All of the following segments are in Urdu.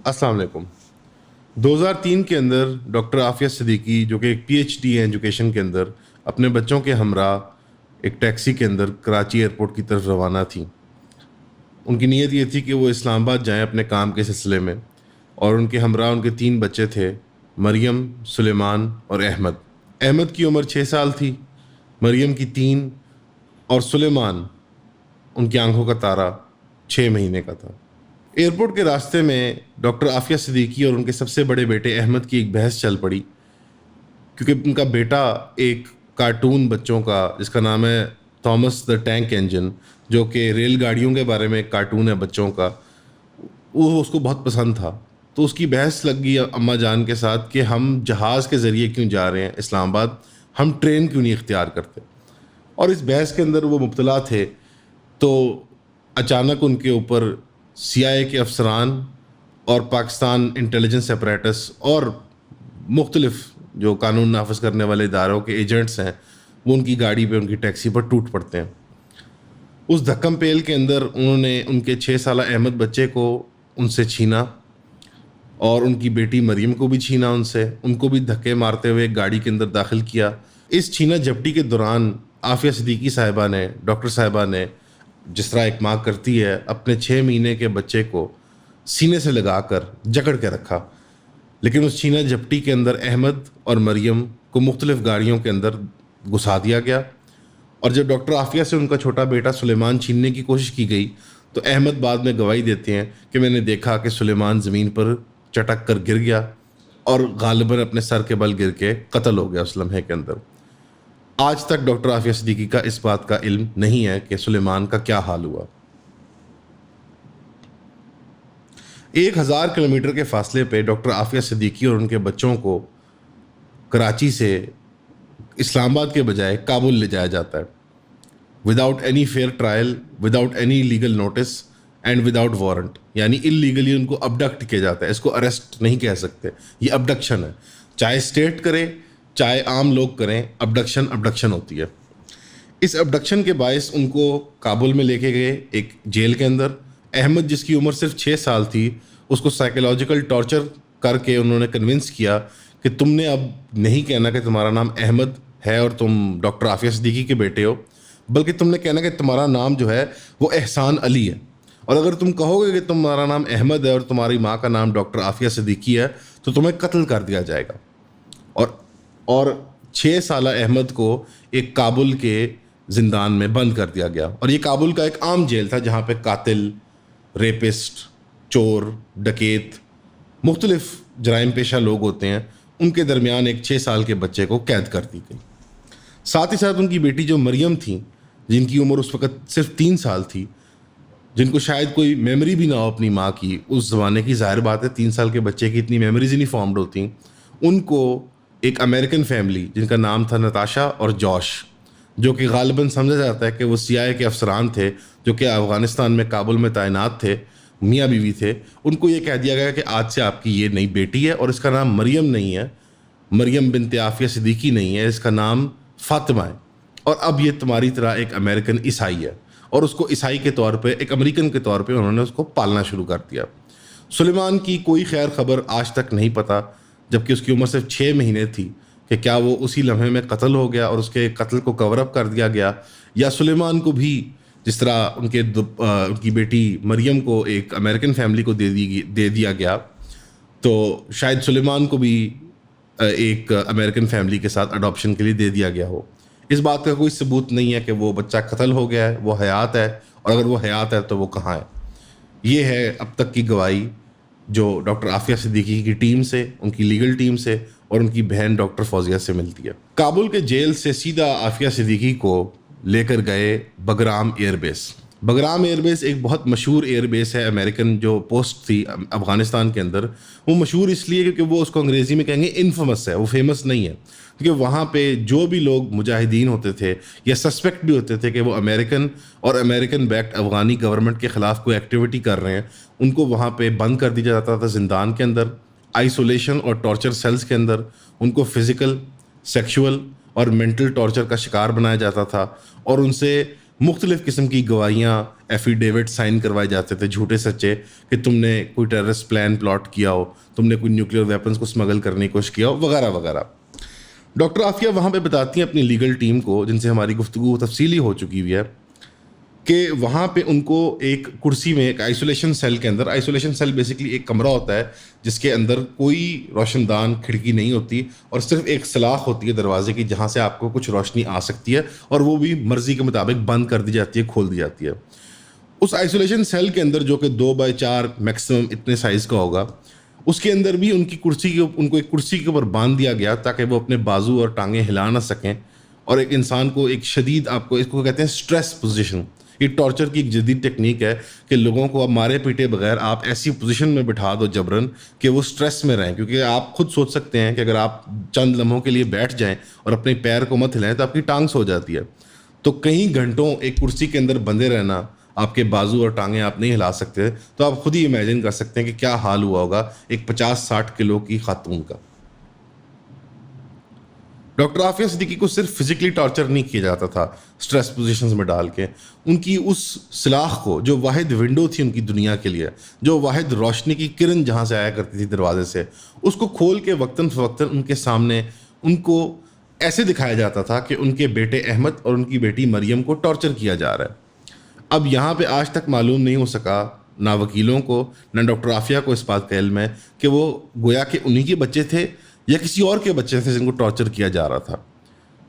السلام علیکم۔ 2003 کے اندر ڈاکٹر عافیہ صدیقی جو کہ ایک پی ایچ ڈی ہے ایجوکیشن کے اندر، اپنے بچوں کے ہمراہ ایک ٹیکسی کے اندر کراچی ایئرپورٹ کی طرف روانہ تھیں۔ ان کی نیت یہ تھی کہ وہ اسلام آباد جائیں اپنے کام کے سلسلے میں، اور ان کے ہمراہ ان کے 3 بچے تھے، مریم، سلیمان اور احمد۔ احمد کی عمر 6 سال تھی، مریم کی 3 اور سلیمان ان کی آنکھوں کا تارا 6 مہینے کا تھا۔ ایئرپورٹ کے راستے میں ڈاکٹر عافیہ صدیقی اور ان کے سب سے بڑے بیٹے احمد کی ایک بحث چل پڑی، کیونکہ ان کا بیٹا ایک کارٹون بچوں کا جس کا نام ہے تھامس دا ٹینک انجن، جو کہ ریل گاڑیوں کے بارے میں ایک کارٹون ہے بچوں کا، وہ اس کو بہت پسند تھا۔ تو اس کی بحث لگ گئی اماں جان کے ساتھ کہ ہم جہاز کے ذریعے کیوں جا رہے ہیں اسلام آباد، ہم ٹرین کیوں نہیں اختیار کرتے۔ اور اس بحث کے اندر وہ مبتلا تھے، تو اچانک ان کے اوپر CIA کے افسران اور پاکستان انٹیلیجنس اپریٹس اور مختلف جو قانون نافذ کرنے والے اداروں کے ایجنٹس ہیں، وہ ان کی گاڑی پہ، ان کی ٹیکسی پر ٹوٹ پڑتے ہیں۔ اس دھکم پیل کے اندر انہوں نے ان کے 6 سالہ احمد بچے کو ان سے چھینا، اور ان کی بیٹی مریم کو بھی چھینا ان کو بھی دھکے مارتے ہوئے گاڑی کے اندر داخل کیا۔ اس چھینا جھپٹی کے دوران عافیہ صدیقی صاحبہ نے، ڈاکٹر صاحبہ نے، جس طرح ایک ماں کرتی ہے، اپنے 6 مہینے کے بچے کو سینے سے لگا کر جکڑ کے رکھا، لیکن اس چھینا جھپٹی کے اندر احمد اور مریم کو مختلف گاڑیوں کے اندر گھسا دیا گیا۔ اور جب ڈاکٹر عافیہ سے ان کا چھوٹا بیٹا سلیمان چھیننے کی کوشش کی گئی، تو احمد بعد میں گواہی دیتے ہیں کہ میں نے دیکھا کہ سلیمان زمین پر چٹک کر گر گیا اور غالباً اپنے سر کے بل گر کے قتل ہو گیا اس لمحے کے اندر۔ آج تک ڈاکٹر عافیہ صدیقی کا اس بات کا علم نہیں ہے کہ سلیمان کا کیا حال ہوا۔ 1000 کلومیٹر کے فاصلے پہ ڈاکٹر عافیہ صدیقی اور ان کے بچوں کو کراچی سے اسلام آباد کے بجائے کابل لے جایا جاتا ہے، without any fair trial, without any legal notice and without warrant, یعنی انلیگلی ان کو ابڈکٹ کیا جاتا ہے۔ اس کو اریسٹ نہیں کہہ سکتے، یہ ابڈکشن ہے، چاہے اسٹیٹ کرے چاہے عام لوگ کریں، ابڈکشن ہوتی ہے۔ اس ابڈکشن کے باعث ان کو کابل میں لے کے گئے ایک جیل کے اندر۔ احمد جس کی عمر صرف 6 سال تھی، اس کو سائیکولوجیکل ٹارچر کر کے انہوں نے کنونس کیا کہ تم نے اب نہیں کہنا کہ تمہارا نام احمد ہے اور تم ڈاکٹر عافیہ صدیقی کے بیٹے ہو، بلکہ تم نے کہنا کہ تمہارا نام جو ہے وہ احسان علی ہے، اور اگر تم کہو گے کہ تمہارا نام احمد ہے اور تمہاری ماں کا نام ڈاکٹر عافیہ صدیقی ہے تو تمہیں قتل کر دیا جائے گا۔ اور 6 سالہ احمد کو ایک کابل کے زندان میں بند کر دیا گیا، اور یہ کابل کا ایک عام جیل تھا جہاں پہ قاتل، ریپسٹ، چور، ڈکیت، مختلف جرائم پیشہ لوگ ہوتے ہیں، ان کے درمیان ایک 6 سال کے بچے کو قید کر دی گئی۔ ساتھ ہی ساتھ ان کی بیٹی جو مریم تھیں، جن کی عمر اس وقت صرف 3 سال تھی، جن کو شاید کوئی میموری بھی نہ ہو اپنی ماں کی، اس زمانے کی ظاہر بات ہے 3 سال کے بچے کی اتنی میموریز ہی نہیں فارمڈ ہوتی، ان کو ایک امریکن فیملی جن کا نام تھا نتاشا اور جوش، جو کہ غالباً سمجھا جاتا ہے کہ وہ CIA کے افسران تھے جو کہ افغانستان میں کابل میں تعینات تھے، میاں بیوی تھے، ان کو یہ کہہ دیا گیا کہ آج سے آپ کی یہ نئی بیٹی ہے، اور اس کا نام مریم نہیں ہے، مریم بنت عافیہ صدیقی نہیں ہے، اس کا نام فاطمہ ہے، اور اب یہ تمہاری طرح ایک امریکن عیسائی ہے۔ اور اس کو عیسائی کے طور پہ، ایک امریکن کے طور پہ انہوں نے اس کو پالنا شروع کر دیا۔ سلیمان کی کوئی خیر خبر آج تک نہیں پتہ، جبکہ اس کی عمر صرف 6 مہینے تھی، کہ کیا وہ اسی لمحے میں قتل ہو گیا اور اس کے قتل کو کور اپ کر دیا گیا، یا سلیمان کو بھی جس طرح ان کی بیٹی مریم کو ایک امریکن فیملی کو دے دیا گیا، تو شاید سلیمان کو بھی ایک امریکن فیملی کے ساتھ اڈاپشن کے لیے دے دیا گیا ہو۔ اس بات کا کوئی ثبوت نہیں ہے کہ وہ بچہ قتل ہو گیا ہے، وہ حیات ہے، اور اگر وہ حیات ہے تو وہ کہاں ہے۔ یہ ہے اب تک کی گواہی جو ڈاکٹر عافیہ صدیقی کی ٹیم سے، ان کی لیگل ٹیم سے اور ان کی بہن ڈاکٹر فوزیہ سے ملتی ہے۔ کابل کے جیل سے سیدھا عافیہ صدیقی کو لے کر گئے بگرام ایئر بیس۔ بگرام ایئر بیس ایک بہت مشہور ایئر بیس ہے، امریکن جو پوسٹ تھی افغانستان کے اندر۔ وہ مشہور اس لیے کیونکہ وہ اس کو انگریزی میں کہیں گے انفیمس ہے، وہ فیمس نہیں ہے، کیونکہ وہاں پہ جو بھی لوگ مجاہدین ہوتے تھے یا سسپیکٹ بھی ہوتے تھے کہ وہ امریکن اور امریکن بیکڈ افغانی گورنمنٹ کے خلاف کوئی ایکٹیویٹی کر رہے ہیں، ان کو وہاں پہ بند کر دیا جاتا تھا زندان کے اندر، آئسولیشن اور ٹارچر سیلز کے اندر۔ ان کو فزیکل، سیکشول اور مینٹل ٹارچر کا شکار بنایا جاتا تھا، اور ان سے مختلف قسم کی گواہیاں ایفیڈیوٹ سائن کروائے جاتے تھے جھوٹے سچے کہ تم نے کوئی ٹیررسٹ پلان پلاٹ کیا ہو, تم نے کوئی نیوکلیئر ویپنس کو اسمگل کرنے کی کوشش کیا ہو, وغیرہ وغیرہ. ڈاکٹر عافیہ وہاں پہ بتاتی ہیں اپنی لیگل ٹیم کو, جن سے ہماری گفتگو تفصیلی ہو چکی ہوئی ہے, کہ وہاں پہ ان کو ایک کرسی میں ایک آئسولیشن سیل کے اندر, آئسولیشن سیل بیسکلی ایک کمرہ ہوتا ہے جس کے اندر کوئی روشن دان کھڑکی نہیں ہوتی اور صرف ایک سلاخ ہوتی ہے دروازے کی جہاں سے آپ کو کچھ روشنی آ سکتی ہے, اور وہ بھی مرضی کے مطابق بند کر دی جاتی ہے, کھول دی جاتی ہے. اس آئسولیشن سیل کے اندر جو کہ 2x4 میکسیمم اتنے سائز کا ہوگا, اس کے اندر بھی ان کو ایک کرسی کے اوپر باندھ دیا گیا تاکہ وہ اپنے بازو اور ٹانگیں ہلا نہ سکیں, اور ایک انسان کو ایک شدید, آپ کو اس کو کہتے ہیں اسٹریس پوزیشن, یہ ٹارچر کی ایک جدید ٹیکنیک ہے کہ لوگوں کو اب مارے پیٹے بغیر آپ ایسی پوزیشن میں بٹھا دو جبرن کہ وہ سٹریس میں رہیں, کیونکہ آپ خود سوچ سکتے ہیں کہ اگر آپ چند لمحوں کے لیے بیٹھ جائیں اور اپنے پیر کو مت ہلائیں تو آپ کی ٹانگ سو جاتی ہے. تو کئی گھنٹوں ایک کرسی کے اندر بندھے رہنا, آپ کے بازو اور ٹانگیں آپ نہیں ہلا سکتے, تو آپ خود ہی امیجن کر سکتے ہیں کہ کیا حال ہوا ہوگا ایک 50-60 کلو کی خاتون کا. ڈاکٹر عافیہ صدیقی کو صرف فزیکلی ٹارچر نہیں کیا جاتا تھا سٹریس پوزیشنز میں ڈال کے, ان کی اس سلاخ کو, جو واحد ونڈو تھی ان کی دنیا کے لیے, جو واحد روشنی کی کرن جہاں سے آیا کرتی تھی دروازے سے, اس کو کھول کے وقتاً فوقتاً ان کے سامنے ان کو ایسے دکھایا جاتا تھا کہ ان کے بیٹے احمد اور ان کی بیٹی مریم کو ٹارچر کیا جا رہا ہے. اب یہاں پہ آج تک معلوم نہیں ہو سکا نہ وکیلوں کو نہ ڈاکٹر عافیہ کو اس بات کا علم ہے کہ وہ گویا کہ انہی کے بچے تھے یا کسی اور کے بچے تھے جن کو ٹارچر کیا جا رہا تھا.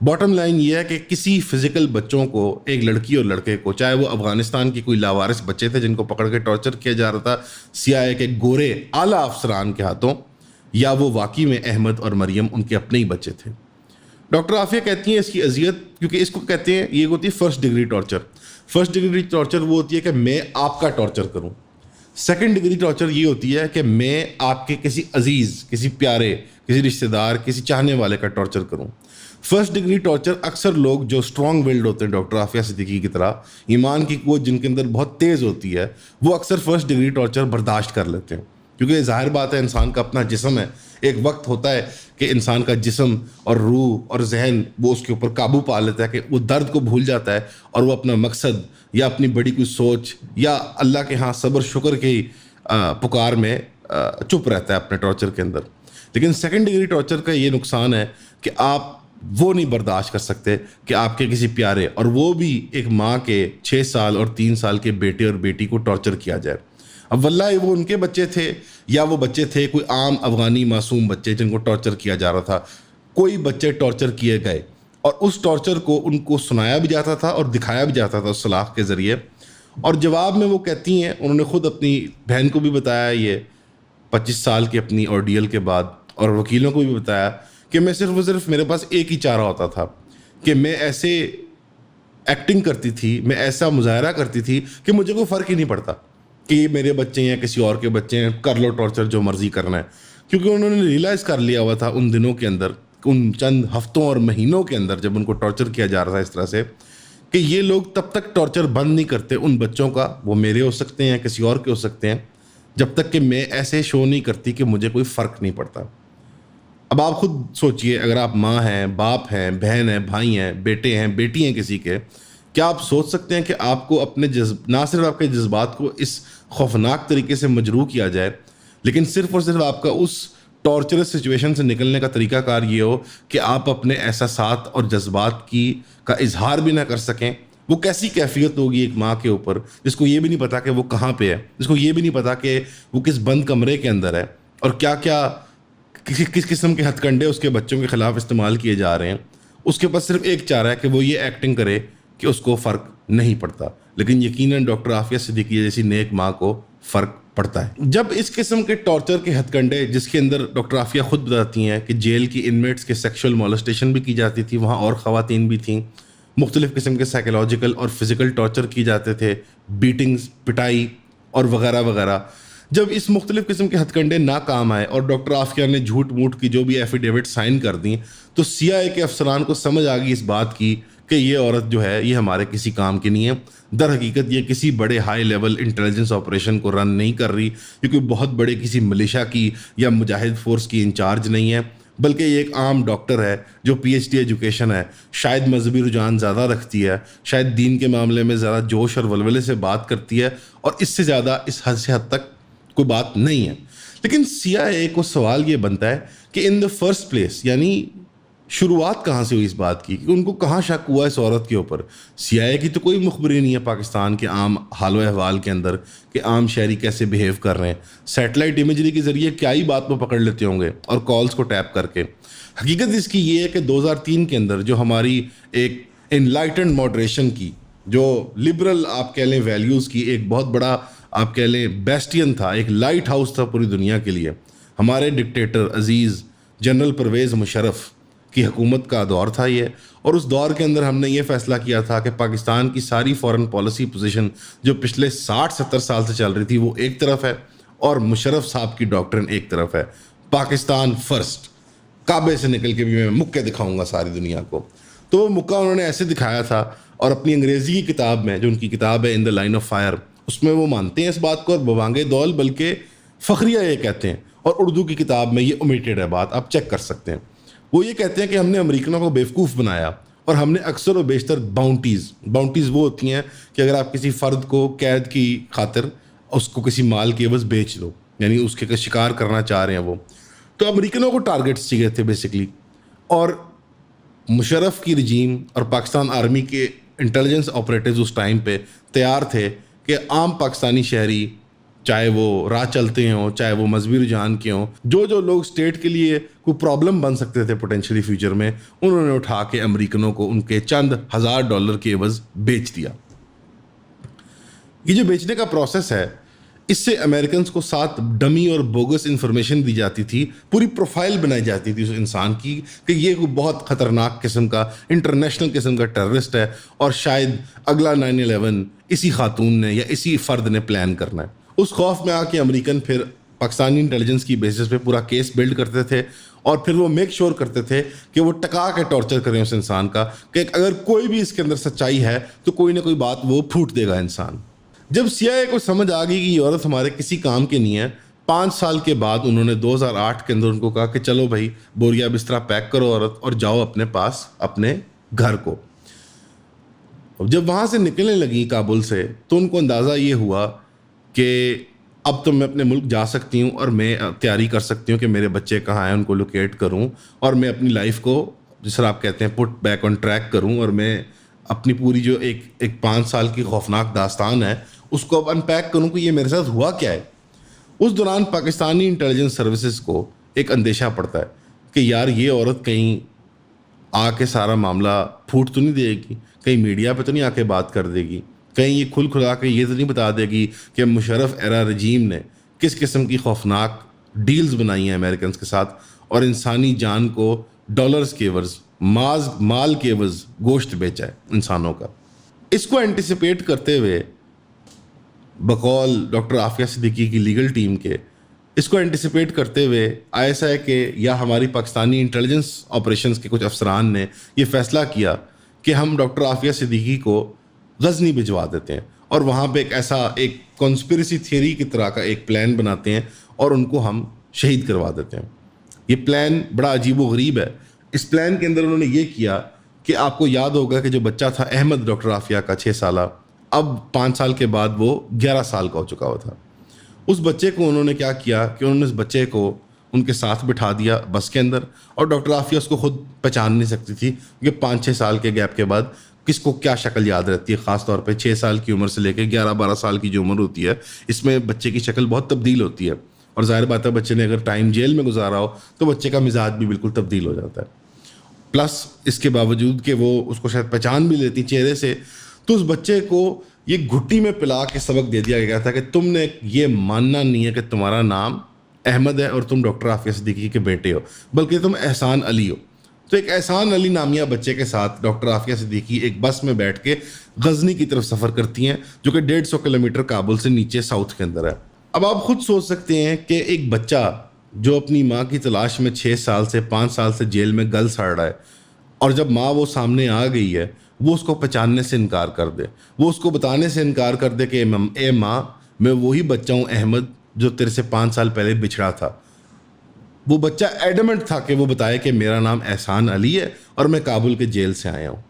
باٹم لائن یہ ہے کہ کسی فزیکل بچوں کو, ایک لڑکی اور لڑکے کو, چاہے وہ افغانستان کی کوئی لاوارث بچے تھے جن کو پکڑ کے ٹارچر کیا جا رہا تھا CIA کے گورے اعلیٰ افسران کے ہاتھوں, یا وہ واقعی میں احمد اور مریم ان کے اپنے ہی بچے تھے. ڈاکٹر عافیہ کہتی ہیں اس کی اذیت, کیونکہ اس کو کہتے ہیں, یہ ہوتی ہے first degree torture. First degree torture وہ ہوتی ہے کہ میں آپ کا ٹارچر کروں. سیکنڈ ڈگری ٹارچر یہ ہوتی ہے کہ میں آپ کے کسی عزیز, کسی پیارے, کسی رشتہ دار, کسی چاہنے والے کا ٹارچر کروں. فرسٹ ڈگری ٹارچر اکثر لوگ جو اسٹرانگ ولڈ ہوتے ہیں ڈاکٹر عافیہ صدیقی کی طرح, ایمان کی قوت جن کے اندر بہت تیز ہوتی ہے, وہ اکثر فرسٹ ڈگری ٹارچر برداشت کر لیتے ہیں, کیونکہ ظاہر بات ہے انسان کا اپنا جسم ہے. ایک وقت ہوتا ہے کہ انسان کا جسم اور روح اور ذہن وہ اس کے اوپر قابو پا لیتا ہے, کہ وہ درد کو بھول جاتا ہے اور وہ اپنا مقصد یا اپنی بڑی کوئی سوچ یا اللہ کے ہاں صبر شکر کی پکار میں چپ رہتا ہے اپنے ٹارچر کے اندر. لیکن سیکنڈ ڈگری ٹارچر کا یہ نقصان ہے کہ آپ وہ نہیں برداشت کر سکتے کہ آپ کے کسی پیارے, اور وہ بھی ایک ماں کے 6 سال اور 3 سال کے بیٹے اور بیٹی کو ٹارچر کیا جائے. اب واللہ وہ ان کے بچے تھے یا وہ بچے تھے کوئی عام افغانی معصوم بچے جن کو ٹارچر کیا جا رہا تھا, کوئی بچے ٹارچر کیے گئے اور اس ٹارچر کو ان کو سنایا بھی جاتا تھا اور دکھایا بھی جاتا تھا اس سلاخ کے ذریعے. اور جواب میں وہ کہتی ہیں, انہوں نے خود اپنی بہن کو بھی بتایا یہ 25 سال کی اپنی آرڈیل کے بعد, اور وکیلوں کو بھی بتایا کہ میں صرف میرے پاس ایک ہی چارہ ہوتا تھا کہ میں ایسے ایکٹنگ کرتی تھی, میں ایسا مظاہرہ کرتی تھی کہ مجھے کوئی فرق ہی نہیں پڑتا کہ یہ میرے بچے ہیں کسی اور کے بچے ہیں, کر لو ٹارچر جو مرضی کرنا ہے. کیونکہ انہوں نے ریئلائز کر لیا ہوا تھا ان دنوں کے اندر, ان چند ہفتوں اور مہینوں کے اندر جب ان کو ٹارچر کیا جا رہا تھا اس طرح سے, کہ یہ لوگ تب تک ٹارچر بند نہیں کرتے ان بچوں کا, وہ میرے ہو سکتے ہیں کسی اور کے ہو سکتے ہیں, جب تک کہ میں ایسے شو نہیں کرتی کہ مجھے کوئی فرق نہیں پڑتا. اب آپ خود سوچئے, اگر آپ ماں ہیں, باپ ہیں, بہن ہیں, بھائی ہیں, بیٹے ہیں, بیٹی ہیں کسی کے, کیا آپ سوچ سکتے ہیں کہ آپ کو اپنے نہ صرف آپ کے جذبات کو اس خوفناک طریقے سے مجروح کیا جائے, لیکن صرف اور صرف آپ کا اس ٹارچرس سچویشن سے نکلنے کا طریقہ کار یہ ہو کہ آپ اپنے احساسات اور جذبات کا اظہار بھی نہ کر سکیں. وہ کیسی کیفیت ہوگی ایک ماں کے اوپر جس کو یہ بھی نہیں پتا کہ وہ کہاں پہ ہے, جس کو یہ بھی نہیں پتا کہ وہ کس بند کمرے کے اندر ہے, اور کیا کیا کس قسم کے ہتھ کنڈے اس کے بچوں کے خلاف استعمال کیے جا رہے ہیں. اس کے پاس صرف ایک چارہ ہے کہ وہ یہ ایکٹنگ کرے کہ اس کو فرق نہیں پڑتا, لیکن یقیناً ڈاکٹر عافیہ صدیقی جیسی نیک ماں کو فرق پڑتا ہے. جب اس قسم کے ٹارچر کے ہتھ کنڈے, جس کے اندر ڈاکٹر عافیہ خود بتاتی ہیں کہ جیل کی انمیٹس کے سیکشول مولسٹیشن بھی کی جاتی تھی, وہاں اور خواتین بھی تھیں, مختلف قسم کے سائیکولوجیکل اور فزیکل ٹارچر کی جاتے تھے, بیٹنگز, پٹائی اور وغیرہ وغیرہ. جب اس مختلف قسم کے ہتھ کنڈے ناکام آئے اور ڈاکٹر عافیہ نے جھوٹ موٹ کی جو بھی ایفیڈیوٹ سائن کر دیں, تو CIA کے افسران کو سمجھ آ گئی اس بات کی کہ یہ عورت جو ہے یہ ہمارے کسی کام کی نہیں ہے. در حقیقت یہ کسی بڑے ہائی لیول انٹیلیجنس آپریشن کو رن نہیں کر رہی, کیونکہ بہت بڑے کسی ملیشیا کی یا مجاہد فورس کی انچارج نہیں ہے, بلکہ یہ ایک عام ڈاکٹر ہے جو پی ایچ ڈی ایجوکیشن ہے, شاید مذہبی رجحان زیادہ رکھتی ہے, شاید دین کے معاملے میں زیادہ جوش اور ولولے سے بات کرتی ہے, اور اس سے زیادہ اس حد تک کوئی بات نہیں ہے. لیکن CIA کو سوال یہ بنتا ہے کہ ان دا فرسٹ پلیس, یعنی شروعات کہاں سے ہوئی اس بات کی, کہ ان کو کہاں شک ہوا اس عورت کے اوپر. CIA کی تو کوئی مخبری نہیں ہے پاکستان کے عام حال و احوال کے اندر کہ عام شہری کیسے بیہیو کر رہے ہیں. سیٹلائٹ امیجری کے ذریعے کیا ہی بات کو پکڑ لیتے ہوں گے اور کالز کو ٹیپ کر کے. حقیقت اس کی یہ ہے کہ 2003 کے اندر جو ہماری ایک انلائٹنڈ ماڈریشن کی, جو لبرل آپ کہہ لیں ویلیوز کی ایک بہت بڑا آپ کہہ لیں بیسٹین تھا, ایک لائٹ ہاؤس تھا پوری دنیا کے لیے, ہمارے ڈکٹیٹر عزیز جنرل پرویز مشرف کی حکومت کا دور تھا یہ. اور اس دور کے اندر ہم نے یہ فیصلہ کیا تھا کہ پاکستان کی ساری فارن پالیسی پوزیشن جو پچھلے 60-70 سال سے چل رہی تھی وہ ایک طرف ہے, اور مشرف صاحب کی ڈاکٹرن ایک طرف ہے. پاکستان فرسٹ, کعبے سے نکل کے بھی میں مکے دکھاؤں گا ساری دنیا کو. تو وہ مکہ انہوں نے ایسے دکھایا تھا, اور اپنی انگریزی کی کتاب میں جو ان کی کتاب ہے ان دا لائن آف فائر, اس میں وہ مانتے ہیں اس بات کو, اور بوانگے دول بلکہ فخریہ یہ کہتے ہیں, اور اردو کی کتاب میں یہ اومیٹڈ ہے بات, آپ چیک کر سکتے ہیں. وہ یہ کہتے ہیں کہ ہم نے امریکنوں کو بیوقوف بنایا, اور ہم نے اکثر و بیشتر باؤنٹیز وہ ہوتی ہیں کہ اگر آپ کسی فرد کو قید کی خاطر اس کو کسی مال کے عوض بیچ دو, یعنی اس کے شکار کرنا چاہ رہے ہیں وہ, تو امریکنوں کو ٹارگیٹس چاہیے تھے بیسکلی. اور مشرف کی رجیم اور پاکستان آرمی کے انٹیلیجنس آپریٹرز اس ٹائم پہ تیار تھے کہ عام پاکستانی شہری, چاہے وہ راہ چلتے ہوں, چاہے وہ مذہبی رجحان کے ہوں, جو لوگ اسٹیٹ کے لیے کوئی پرابلم بن سکتے تھے پوٹینشلی فیوچر میں, انہوں نے اٹھا کے امریکنوں کو ان کے چند $1000 کے عوض بیچ دیا. یہ جو بیچنے کا پروسیس ہے, اس سے امریکنز کو ساتھ ڈمی اور بوگس انفارمیشن دی جاتی تھی, پوری پروفائل بنائی جاتی تھی اس انسان کی کہ یہ کوئی بہت خطرناک قسم کا انٹرنیشنل قسم کا ٹیررسٹ ہے, اور شاید اگلا 9/11 اسی خاتون نے یا اسی فرد نے پلان کرنا ہے. اس خوف میں آ کے امریکن پھر پاکستانی انٹیلیجنس کی بیسس پہ پورا کیس بلڈ کرتے تھے, اور پھر وہ میک شور کرتے تھے کہ وہ ٹکا کے ٹارچر کریں اس انسان کا, کہ اگر کوئی بھی اس کے اندر سچائی ہے تو کوئی نہ کوئی بات وہ پھوٹ دے گا انسان. جب CIA کو سمجھ آ گئی کہ یہ عورت ہمارے کسی کام کی نہیں ہے, 5 سال کے بعد انہوں نے 2008 کے اندر ان کو کہا کہ چلو بھائی بوریا بسترا پیک کرو عورت, اور جاؤ اپنے پاس اپنے گھر کو. جب وہاں سے نکلنے لگی کابل سے, تو ان کو اندازہ یہ ہوا کہ اب تو میں اپنے ملک جا سکتی ہوں, اور میں تیاری کر سکتی ہوں کہ میرے بچے کہاں ہیں, ان کو لوکیٹ کروں, اور میں اپنی لائف کو جس طرح آپ کہتے ہیں پٹ بیک آن ٹریک کروں, اور میں اپنی پوری جو ایک 5 سال کی خوفناک داستان ہے اس کو اب انپیک کروں کہ یہ میرے ساتھ ہوا کیا ہے. اس دوران پاکستانی انٹیلیجنس سروسز کو ایک اندیشہ پڑتا ہے کہ یار یہ عورت کہیں آ کے سارا معاملہ پھوٹ تو نہیں دے گی, کہیں میڈیا پہ تو نہیں آ کے بات کر دے گی, کہیں یہ کھلا کے یہ تو نہیں بتا دے گی کہ مشرف ایرا رجیم نے کس قسم کی خوفناک ڈیلز بنائی ہیں امریکنز کے ساتھ, اور انسانی جان کو ڈالرز کے عوض, مال کے عوض گوشت بیچا ہے انسانوں کا. اس کو اینٹیسپیٹ کرتے ہوئے بقول ڈاکٹر عافیہ صدیقی کی لیگل ٹیم کے, اس کو اینٹیسپیٹ کرتے ہوئے ISI کے یا ہماری پاکستانی انٹیلیجنس آپریشنز کے کچھ افسران نے یہ فیصلہ کیا کہ ہم ڈاکٹر عافیہ صدیقی کو غزنی بھجوا دیتے ہیں, اور وہاں پہ ایک کانسپریسی تھیوری کی طرح کا ایک پلان بناتے ہیں, اور ان کو ہم شہید کروا دیتے ہیں. یہ پلان بڑا عجیب و غریب ہے. اس پلان کے اندر انہوں نے یہ کیا کہ آپ کو یاد ہوگا کہ جو بچہ تھا احمد ڈاکٹر عافیہ کا 6 سالہ, اب 5 سال کے بعد وہ 11 سال کا ہو چکا ہوا تھا. اس بچے کو انہوں نے کیا کیا کہ انہوں نے اس بچے کو ان کے ساتھ بٹھا دیا بس کے اندر, اور ڈاکٹر عافیہ اس کو خود پہچان نہیں سکتی تھی کیونکہ 5-6 سال کے گیپ کے بعد کس کو کیا شکل یاد رہتی ہے, خاص طور پہ 6 سال کی عمر سے لے کے 11-12 سال کی جو عمر ہوتی ہے, اس میں بچے کی شکل بہت تبدیل ہوتی ہے, اور ظاہر بات ہے بچے نے اگر ٹائم جیل میں گزارا ہو تو بچے کا مزاج بھی بالکل تبدیل ہو جاتا ہے. پلس اس کے باوجود کہ وہ اس کو شاید پہچان بھی لیتی چہرے سے, تو اس بچے کو یہ گھٹی میں پلا کے سبق دے دیا گیا تھا کہ تم نے یہ ماننا نہیں ہے کہ تمہارا نام احمد ہے اور تم ڈاکٹر عافیہ صدیقی کے بیٹے ہو, بلکہ تم احسان علی ہو. تو ایک احسان علی نامیہ بچے کے ساتھ ڈاکٹر عافیہ صدیقی ایک بس میں بیٹھ کے غزنی کی طرف سفر کرتی ہیں, جو کہ 150 کلومیٹر کابل سے نیچے ساؤتھ کے اندر ہے. اب آپ خود سوچ سکتے ہیں کہ ایک بچہ جو اپنی ماں کی تلاش میں 6 سال سے 5 سال سے جیل میں گل سڑ رہا ہے, اور جب ماں وہ سامنے آ گئی ہے وہ اس کو پہچاننے سے انکار کر دے, وہ اس کو بتانے سے انکار کر دے کہ اے ماں میں وہی بچہ ہوں احمد جو تیرے سے 5 سال پہلے بچھڑا تھا. وہ بچہ ایڈمنٹ تھا کہ وہ بتائے کہ میرا نام احسان علی ہے اور میں کابل کے جیل سے آیا ہوں.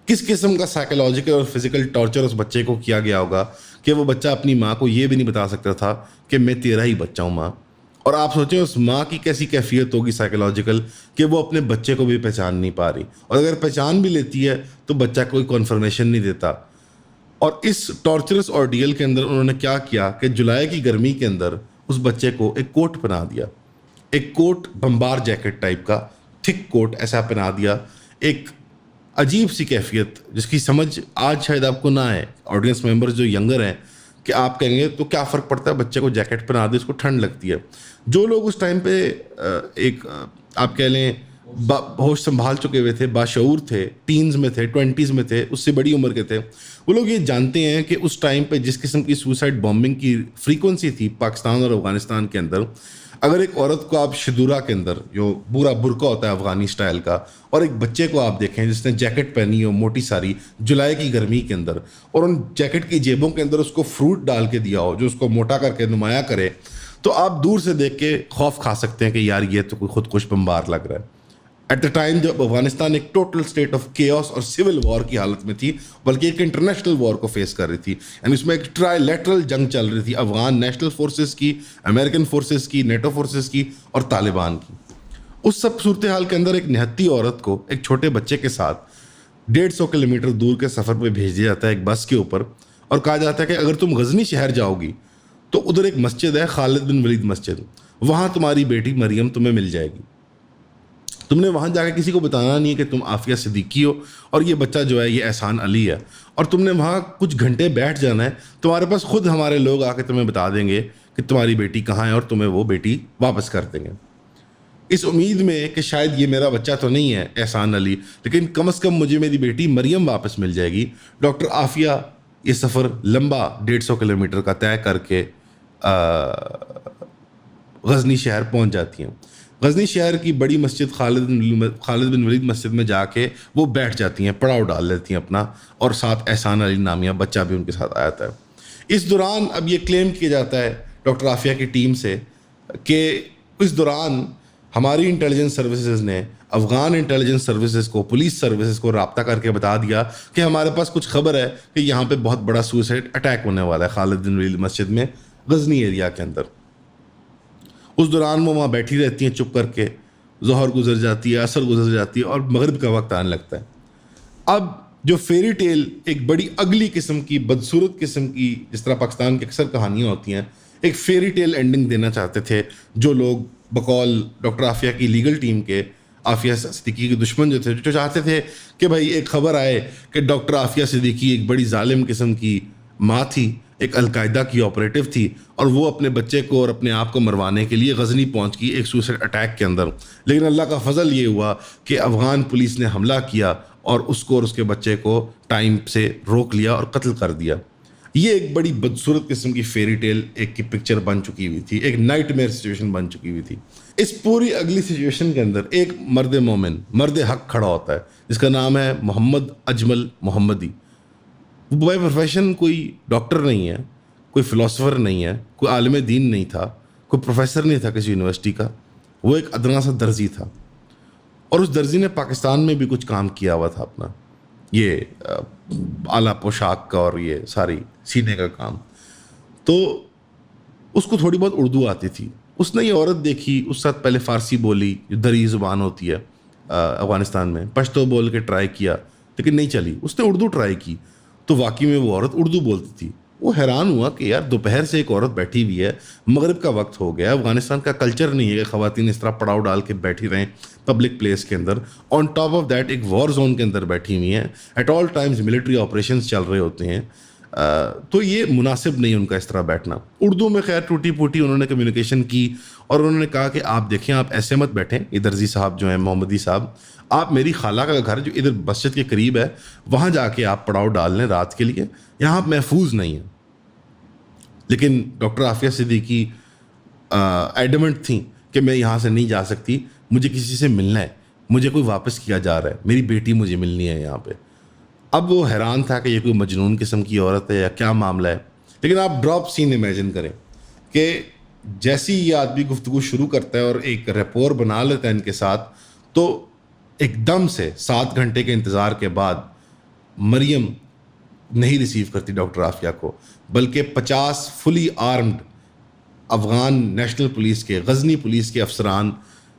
کس قسم کا سائیکولوجیکل اور فزیکل ٹارچر اس بچے کو کیا گیا ہوگا کہ وہ بچہ اپنی ماں کو یہ بھی نہیں بتا سکتا تھا کہ میں تیرا ہی بچہ ہوں ماں. اور آپ سوچیں اس ماں کی کیسی کیفیت ہوگی سائیکولوجیکل کہ وہ اپنے بچے کو بھی پہچان نہیں پا رہی, اور اگر پہچان بھی لیتی ہے تو بچہ کوئی کنفرمیشن نہیں دیتا. اور اس ٹارچرس آرڈیل کے اندر انہوں نے کیا کیا کہ جولائی کی گرمی کے اندر اس بچے کو ایک کوٹ پہنا دیا, ایک کوٹ بمبار جیکٹ ٹائپ کا تھک کوٹ ایسا پہنا دیا, ایک عجیب سی کیفیت جس کی سمجھ آج شاید آپ کو نہ آئے. آڈینس ممبرز جو ینگر ہیں کہ آپ کہیں گے تو کیا فرق پڑتا ہے, بچے کو جیکٹ پہنا دے, اس کو ٹھنڈ لگتی ہے. جو لوگ اس ٹائم پہ ایک آپ کہہ لیں ہوش سنبھال چکے ہوئے تھے, باشعور تھے, ٹینز میں تھے, 20s میں تھے, اس سے بڑی عمر کے تھے, وہ لوگ یہ جانتے ہیں کہ اس ٹائم پہ جس قسم کی سوسائڈ بامبنگ کی فریکوینسی تھی پاکستان اور افغانستان کے اندر, اگر ایک عورت کو آپ شدورہ کے اندر جو پورا برقع ہوتا ہے افغانی سٹائل کا, اور ایک بچے کو آپ دیکھیں جس نے جیکٹ پہنی ہو موٹی ساری جولائی کی گرمی کے اندر, اور ان جیکٹ کی جیبوں کے اندر اس کو فروٹ ڈال کے دیا ہو جو اس کو موٹا کر کے نمایاں کرے, تو آپ دور سے دیکھ کے خوف کھا سکتے ہیں کہ یار یہ تو کوئی خودکش بمبار لگ رہا ہے. ایٹ دا ٹائم جب افغانستان ایک ٹوٹل اسٹیٹ آف کیوس اور سول وار کی حالت میں تھی, بلکہ ایک انٹرنیشنل وار کو فیس کر رہی تھی, یعنی اس میں ایک ٹرائی لیٹرل جنگ چل رہی تھی افغان نیشنل فورسز کی, امریکن فورسز کی, نیٹو فورسز کی اور طالبان کی. اس سب صورتحال کے اندر ایک نہتی عورت کو ایک چھوٹے بچے کے ساتھ 150 کلومیٹر دور کے سفر پہ بھیج دیا جاتا ہے ایک بس کے اوپر, اور کہا جاتا ہے کہ اگر تم غزنی شہر جاؤ گی تو ادھر ایک مسجد ہے خالد بن ولید مسجد, وہاں تمہاری بیٹی مریم تمہیں مل جائے گی. تم نے وہاں جا کے کسی کو بتانا نہیں ہے کہ تم عافیہ صدیقی ہو اور یہ بچہ جو ہے یہ احسان علی ہے, اور تم نے وہاں کچھ گھنٹے بیٹھ جانا ہے, تمہارے پاس خود ہمارے لوگ آ کے تمہیں بتا دیں گے کہ تمہاری بیٹی کہاں ہے اور تمہیں وہ بیٹی واپس کر دیں گے. اس امید میں کہ شاید یہ میرا بچہ تو نہیں ہے احسان علی, لیکن کم از کم مجھے میری بیٹی مریم واپس مل جائے گی. ڈاکٹر عافیہ یہ سفر لمبا 150 کلومیٹر کا طے کر کے غزنی شہر پہنچ جاتی ہیں. غزنی شہر کی بڑی مسجد خالد بن ولید مسجد میں جا کے وہ بیٹھ جاتی ہیں, پڑاؤ ڈال لیتی ہیں اپنا, اور ساتھ احسان علی نامیہ بچہ بھی ان کے ساتھ آیا تھا. اس دوران اب یہ کلیم کیا جاتا ہے ڈاکٹر عافیہ کی ٹیم سے کہ اس دوران ہماری انٹیلیجنس سروسز نے افغان انٹیلیجنس سروسز کو, پولیس سروسز کو رابطہ کر کے بتا دیا کہ ہمارے پاس کچھ خبر ہے کہ یہاں پہ بہت بڑا سوسائڈ اٹیک ہونے والا ہے خالد بن ولید مسجد میں غزنی ایریا کے اندر. اس دوران وہ وہاں بیٹھی رہتی ہیں چپ کر کے, ظہر گزر جاتی ہے, عصر گزر جاتی ہے, اور مغرب کا وقت آنے لگتا ہے. اب جو فیری ٹیل ایک بڑی اگلی قسم کی بدصورت قسم کی, جس طرح پاکستان کی اکثر کہانیاں ہوتی ہیں, ایک فیری ٹیل اینڈنگ دینا چاہتے تھے جو لوگ بقول ڈاکٹر عافیہ کی لیگل ٹیم کے, عافیہ صدیقی کے دشمن جو تھے, جو چاہتے تھے کہ بھائی ایک خبر آئے کہ ڈاکٹر عافیہ صدیقی ایک بڑی ظالم قسم کی ماں تھی, ایک القاعدہ کی آپریٹو تھی, اور وہ اپنے بچے کو اور اپنے آپ کو مروانے کے لیے غزنی پہنچ گئی ایک سوسائڈ اٹیک کے اندر. لیکن اللہ کا فضل یہ ہوا کہ افغان پولیس نے حملہ کیا اور اس کو اور اس کے بچے کو ٹائم سے روک لیا اور قتل کر دیا. یہ ایک بڑی بدصورت قسم کی فیری ٹیل ایک کی پکچر بن چکی ہوئی تھی, ایک نائٹ میئر سچویشن بن چکی ہوئی تھی. اس پوری اگلی سچویشن کے اندر ایک مرد مومن, مرد حق کھڑا ہوتا ہے جس کا نام ہے محمد اجمل محمدی. وہ بائی پروفیشن کوئی ڈاکٹر نہیں ہے, کوئی فلاسفر نہیں ہے, کوئی عالم دین نہیں تھا, کوئی پروفیسر نہیں تھا کسی یونیورسٹی کا, وہ ایک ادنا سا درزی تھا. اور اس درزی نے پاکستان میں بھی کچھ کام کیا ہوا تھا اپنا, یہ اعلیٰ پوشاک کا اور یہ ساری سینے کا کام. تو اس کو تھوڑی بہت اردو آتی تھی. اس نے یہ عورت دیکھی, اس ساتھ پہلے فارسی بولی جو دری زبان ہوتی ہے افغانستان میں, پشتو بول کے ٹرائی کیا لیکن نہیں چلی. اس نے اردو ٹرائی کی تو واقعی میں وہ عورت اردو بولتی تھی. وہ حیران ہوا کہ یار دوپہر سے ایک عورت بیٹھی ہوئی ہے, مغرب کا وقت ہو گیا, افغانستان کا کلچر نہیں ہے کہ خواتین اس طرح پڑاؤ ڈال کے بیٹھی رہیں پبلک پلیس کے اندر, آن ٹاپ آف دیٹ ایک وار زون کے اندر بیٹھی ہوئی ہیں, at all times military operations چل رہے ہوتے ہیں. تو یہ مناسب نہیں ان کا اس طرح بیٹھنا. اردو میں خیر ٹوٹی پوٹی انہوں نے کمیونیکیشن کی, اور انہوں نے کہا کہ آپ دیکھیں, آپ ایسے مت بیٹھیں, یہ درزی صاحب جو ہیں محمدی صاحب, آپ میری خالہ کا گھر جو ادھر مسجد کے قریب ہے وہاں جا کے آپ پڑاؤ ڈال لیں رات کے لیے, یہاں آپ محفوظ نہیں ہیں. لیکن ڈاکٹر عافیہ صدیقی ایڈمنٹ تھیں کہ میں یہاں سے نہیں جا سکتی, مجھے کسی سے ملنا ہے, مجھے کوئی واپس کیا جا رہا ہے, میری بیٹی مجھے ملنی ہے یہاں پہ. اب وہ حیران تھا کہ یہ کوئی مجنون قسم کی عورت ہے یا کیا معاملہ ہے. لیکن آپ ڈراپ سین امیجن کریں کہ جیسی یہ آدمی گفتگو شروع کرتا ہے اور ایک ریپور بنا لیتا ہے ان کے ساتھ، تو ایک دم سے 7 گھنٹے کے انتظار کے بعد مریم نہیں ریسیو کرتی ڈاکٹر عافیہ کو، بلکہ 50 فلی آرمڈ افغان نیشنل پولیس کے، غزنی پولیس کے افسران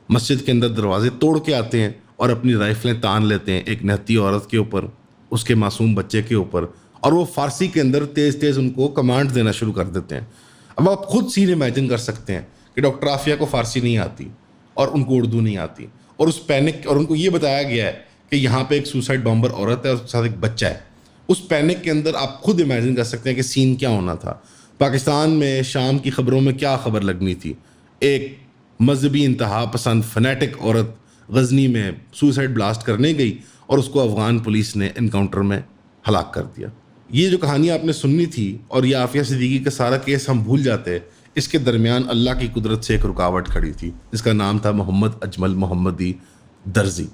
مسجد کے اندر دروازے توڑ کے آتے ہیں اور اپنی رائفلیں تان لیتے ہیں ایک نہتی عورت کے اوپر، اس کے معصوم بچے کے اوپر، اور وہ فارسی کے اندر تیز تیز ان کو کمانڈ دینا شروع کر دیتے ہیں۔ اب آپ خود سین امیجن کر سکتے ہیں کہ ڈاکٹر عافیہ کو فارسی نہیں آتی اور ان کو اردو نہیں آتی، اور اس پینک، اور ان کو یہ بتایا گیا ہے کہ یہاں پہ ایک سوسائڈ بامبر عورت ہے اور اس کے ساتھ ایک بچہ ہے۔ اس پینک کے اندر آپ خود امیجن کر سکتے ہیں کہ سین کیا ہونا تھا۔ پاکستان میں شام کی خبروں میں کیا خبر لگنی تھی؟ ایک مذہبی انتہا پسند فنیٹک عورت غزنی میں سوسائڈ بلاسٹ کرنے گئی اور اس کو افغان پولیس نے انکاؤنٹر میں ہلاک کر دیا۔ یہ جو کہانی آپ نے سننی تھی اور یہ عافیہ صدیقی کا سارا کیس ہم بھول جاتے، اس کے درمیان اللہ کی قدرت سے ایک رکاوٹ کھڑی تھی جس کا نام تھا محمد اجمل محمدی درزی۔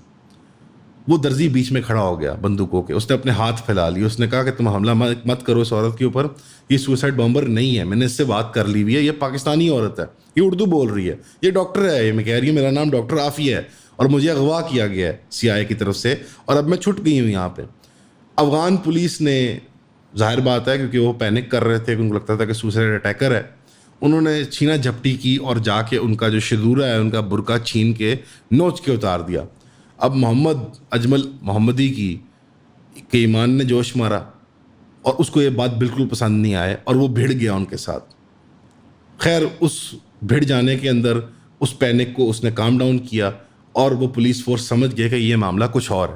وہ درزی بیچ میں کھڑا ہو گیا بندوقوں کے، اس نے اپنے ہاتھ پھیلا لیے، اس نے کہا کہ تم حملہ مت کرو اس عورت کے اوپر، یہ سوسائڈ بامبر نہیں ہے، میں نے اس سے بات کر لی ہوئی ہے، یہ پاکستانی عورت ہے، یہ اردو بول رہی ہے، یہ ڈاکٹر ہے، یہ میں کہہ رہی ہوں میرا نام ڈاکٹر عافیہ ہے اور مجھے اغوا کیا گیا ہے CIA کی طرف سے اور اب میں چھٹ گئی ہوں یہاں پہ۔ افغان پولیس نے، ظاہر بات ہے کیونکہ وہ پینک کر رہے تھے، ان کو لگتا تھا کہ سوسائڈ اٹیکر ہے، انہوں نے چھینا جھپٹی کی اور جا کے ان کا جو شذورہ ہے ان کا برقع چھین کے نوچ کے اتار دیا۔ اب محمد اجمل محمدی کے ایمان نے جوش مارا اور اس کو یہ بات بالکل پسند نہیں آئے اور وہ بھیڑ گیا ان کے ساتھ۔ خیر اس بھیڑ جانے کے اندر اس پینک کو اس نے کام ڈاؤن کیا اور وہ پولیس فورس سمجھ گئے کہ یہ معاملہ کچھ اور ہے۔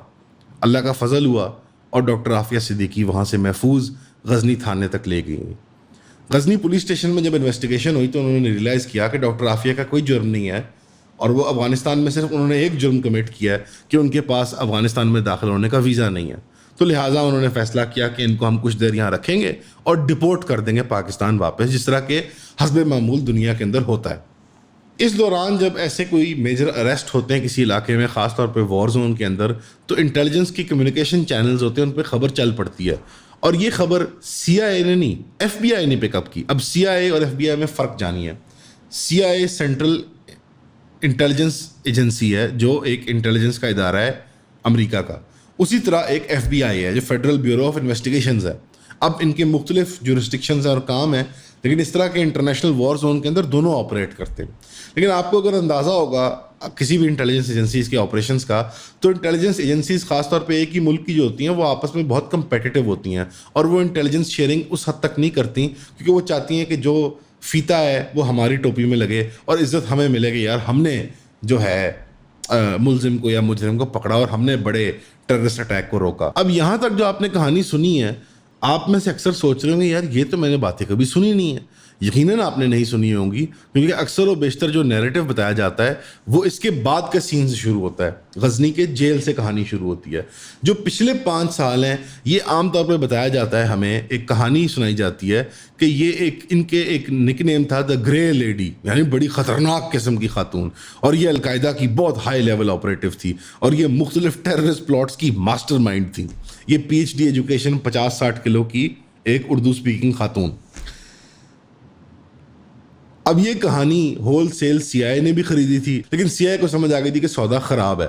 اللہ کا فضل ہوا اور ڈاکٹر عافیہ صدیقی وہاں سے محفوظ غزنی تھانے تک لے گئی۔ غزنی پولیس اسٹیشن میں جب انویسٹیگیشن ہوئی تو انہوں نے ریئلائز کیا کہ ڈاکٹر عافیہ کا کوئی جرم نہیں ہے اور وہ افغانستان میں صرف انہوں نے ایک جرم کمٹ کیا ہے کہ ان کے پاس افغانستان میں داخل ہونے کا ویزا نہیں ہے، تو لہٰذا انہوں نے فیصلہ کیا کہ ان کو ہم کچھ دیر یہاں رکھیں گے اور ڈپورٹ کر دیں گے پاکستان واپس، جس طرح کہ حسب معمول دنیا کے اندر ہوتا ہے۔ اس دوران جب ایسے کوئی میجر اریسٹ ہوتے ہیں کسی علاقے میں، خاص طور پہ وار زون کے اندر، تو انٹیلیجنس کی کمیونیکیشن چینلز ہوتے ہیں، ان پہ خبر چل پڑتی ہے، اور یہ خبر CIA نے نہیں، FBI نے پک اپ کی۔ اب CIA اور FBI میں فرق جانیے۔ CIA سینٹرل انٹیلیجنس ایجنسی ہے جو ایک انٹیلیجنس کا ادارہ ہے امریکہ کا، اسی طرح ایک FBI ہے جو فیڈرل بیورو آف انویسٹیگیشنز ہے۔ اب ان کے مختلف جورسڈکشنز اور کام ہیں، لیکن اس طرح کے انٹرنیشنل وار زون کے اندر دونوں آپریٹ کرتے ہیں۔ لیکن آپ کو اگر اندازہ ہوگا کسی بھی انٹیلیجنس ایجنسیز کے آپریشنز کا، تو انٹیلیجنس ایجنسیز خاص طور پہ ایک ہی ملک کی جو ہوتی ہیں وہ آپس میں بہت کمپیٹیٹو ہوتی ہیں، اور وہ انٹیلیجنس شیئرنگ اس حد تک نہیں کرتی کیونکہ وہ چاہتی ہیں کہ جو فیتا ہے وہ ہماری ٹوپی میں لگے اور عزت ہمیں ملے کہ یار ہم نے جو ہے ملزم کو یا مجرم کو پکڑا اور ہم نے بڑے ٹیررسٹ اٹیک کو روکا۔ اب یہاں تک جو آپ نے کہانی سنی ہے، آپ میں سے اکثر سوچ رہے ہوں گے یار یہ تو میں نے باتیں کبھی سنی نہیں ہے۔ یقیناً آپ نے نہیں سنی ہوں گی، کیونکہ اکثر و بیشتر جو نیریٹو بتایا جاتا ہے وہ اس کے بعد کے سین سے شروع ہوتا ہے، غزنی کے جیل سے کہانی شروع ہوتی ہے۔ جو پچھلے 5 سال ہیں یہ عام طور پہ بتایا جاتا ہے، ہمیں ایک کہانی سنائی جاتی ہے کہ یہ ان کے ایک نک نیم تھا دا گرے لیڈی، یعنی بڑی خطرناک قسم کی خاتون، اور یہ القاعدہ کی بہت ہائی لیول آپریٹو تھی اور یہ مختلف ٹیررسٹ پلاٹس کی ماسٹر مائنڈ تھی۔ یہ PhD ایجوکیشن 50-60 کلو کی ایک اردو سپیکنگ خاتون۔ اب یہ کہانی ہول سیل CIA نے بھی خریدی تھی، لیکن CIA کو سمجھ آ گئی تھی کہ سودا خراب ہے۔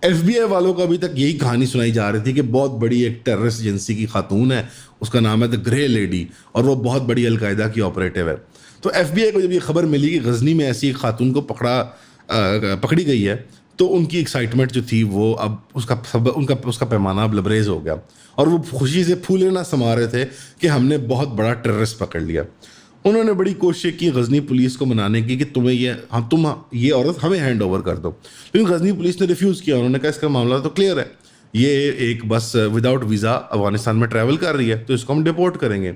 FBI والوں کو ابھی تک یہی کہانی سنائی جا رہی تھی کہ بہت بڑی ایک ٹیررسٹ ایجنسی کی خاتون ہے، اس کا نام ہے دا گرے لیڈی، اور وہ بہت بڑی القاعدہ کی آپریٹو ہے۔ تو FBI کو جب یہ خبر ملی کہ غزنی میں ایسی ایک خاتون کو پکڑی گئی ہے، تو ان کی ایکسائٹمنٹ جو تھی وہ اب اس کا پیمانہ اب لبریز ہو گیا، اور وہ خوشی سے پھولے نہ سما رہے تھے کہ ہم نے بہت بڑا ٹیررسٹ پکڑ لیا۔ انہوں نے بڑی کوشش کی غزنی پولیس کو منانے کی کہ تم یہ عورت ہمیں ہینڈ اوور کر دو، لیکن غزنی پولیس نے ریفیوز کیا۔ انہوں نے کہا اس کا معاملہ تو کلیئر ہے، یہ ایک بس وداؤٹ ویزا افغانستان میں ٹریول کر رہی ہے تو اس کو ہم ڈپورٹ کریں گے۔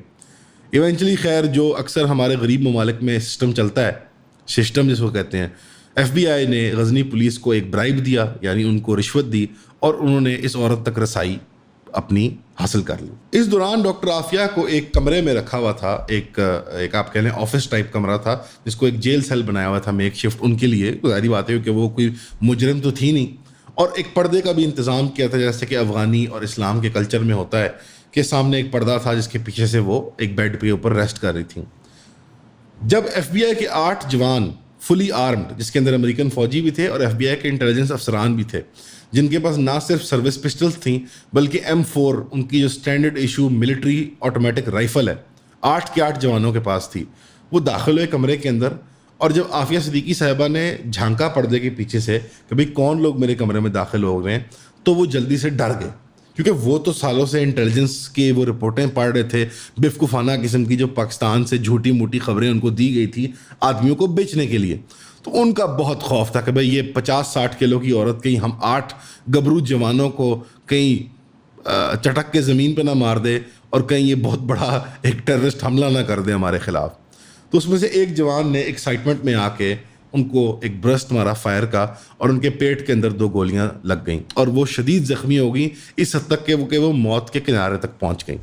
ایونچولی خیر جو اکثر ہمارے غریب ممالک میں سسٹم چلتا ہے، سسٹم جس کو کہتے ہیں، FBI نے غزنی پولیس کو ایک برائب دیا، یعنی ان کو رشوت دی، اور انہوں نے اس عورت تک رسائی اپنی حاصل کر لی۔ اس دوران ڈاکٹر عافیہ کو ایک کمرے میں رکھا ہوا تھا، ایک آپ کہہ لیں آفس ٹائپ کمرہ تھا جس کو ایک جیل سیل بنایا ہوا تھا میک شفٹ ان کے لیے۔ ظاہری بات ہے کہ وہ کوئی مجرم تو تھی نہیں، اور ایک پردے کا بھی انتظام کیا تھا جیسے کہ افغانی اور اسلام کے کلچر میں ہوتا ہے کہ سامنے ایک پردہ تھا جس کے پیچھے سے وہ ایک بیڈ پہ اوپر ریسٹ کر رہی تھیں۔ جب ایف بی آئی کے 8 جوان فلی آرمڈ، جس کے اندر امریکن فوجی بھی تھے اور ایف بی آئی کے انٹیلیجنس افسران بھی تھے، جن کے پاس نہ صرف سروس پسٹلز تھیں بلکہ M4 ان کی جو standard issue military automatic rifle ہے 8 کے 8 جوانوں کے پاس تھی، وہ داخل ہوئے کمرے کے اندر. اور جب عافیہ صدیقی صاحبہ نے جھانکا پردے کے پیچھے سے کہ بھئی کون لوگ میرے کمرے میں داخل ہو رہے ہیں، تو وہ جلدی سے ڈر گئے، کیونکہ وہ تو سالوں سے انٹیلیجنس کی وہ رپورٹیں پڑھ رہے تھے، بیوقوفانہ قسم کی جو پاکستان سے جھوٹی موٹی خبریں ان کو دی گئی تھی آدمیوں کو بیچنے کے لیے. تو ان کا بہت خوف تھا کہ بھئی یہ 50-60 کلو کی عورت کہیں ہم 8 گبرو جوانوں کو کہیں چٹک کے زمین پہ نہ مار دے اور کہیں یہ بہت بڑا ایک ٹیررسٹ حملہ نہ کر دے ہمارے خلاف. تو اس میں سے ایک جوان نے ایکسائٹمنٹ میں آ کے ان کو ایک برسٹ مارا فائر کا، اور ان کے پیٹ کے اندر 2 گولیاں لگ گئیں اور وہ شدید زخمی ہو گئیں، اس حد تک کہ وہ موت کے کنارے تک پہنچ گئیں.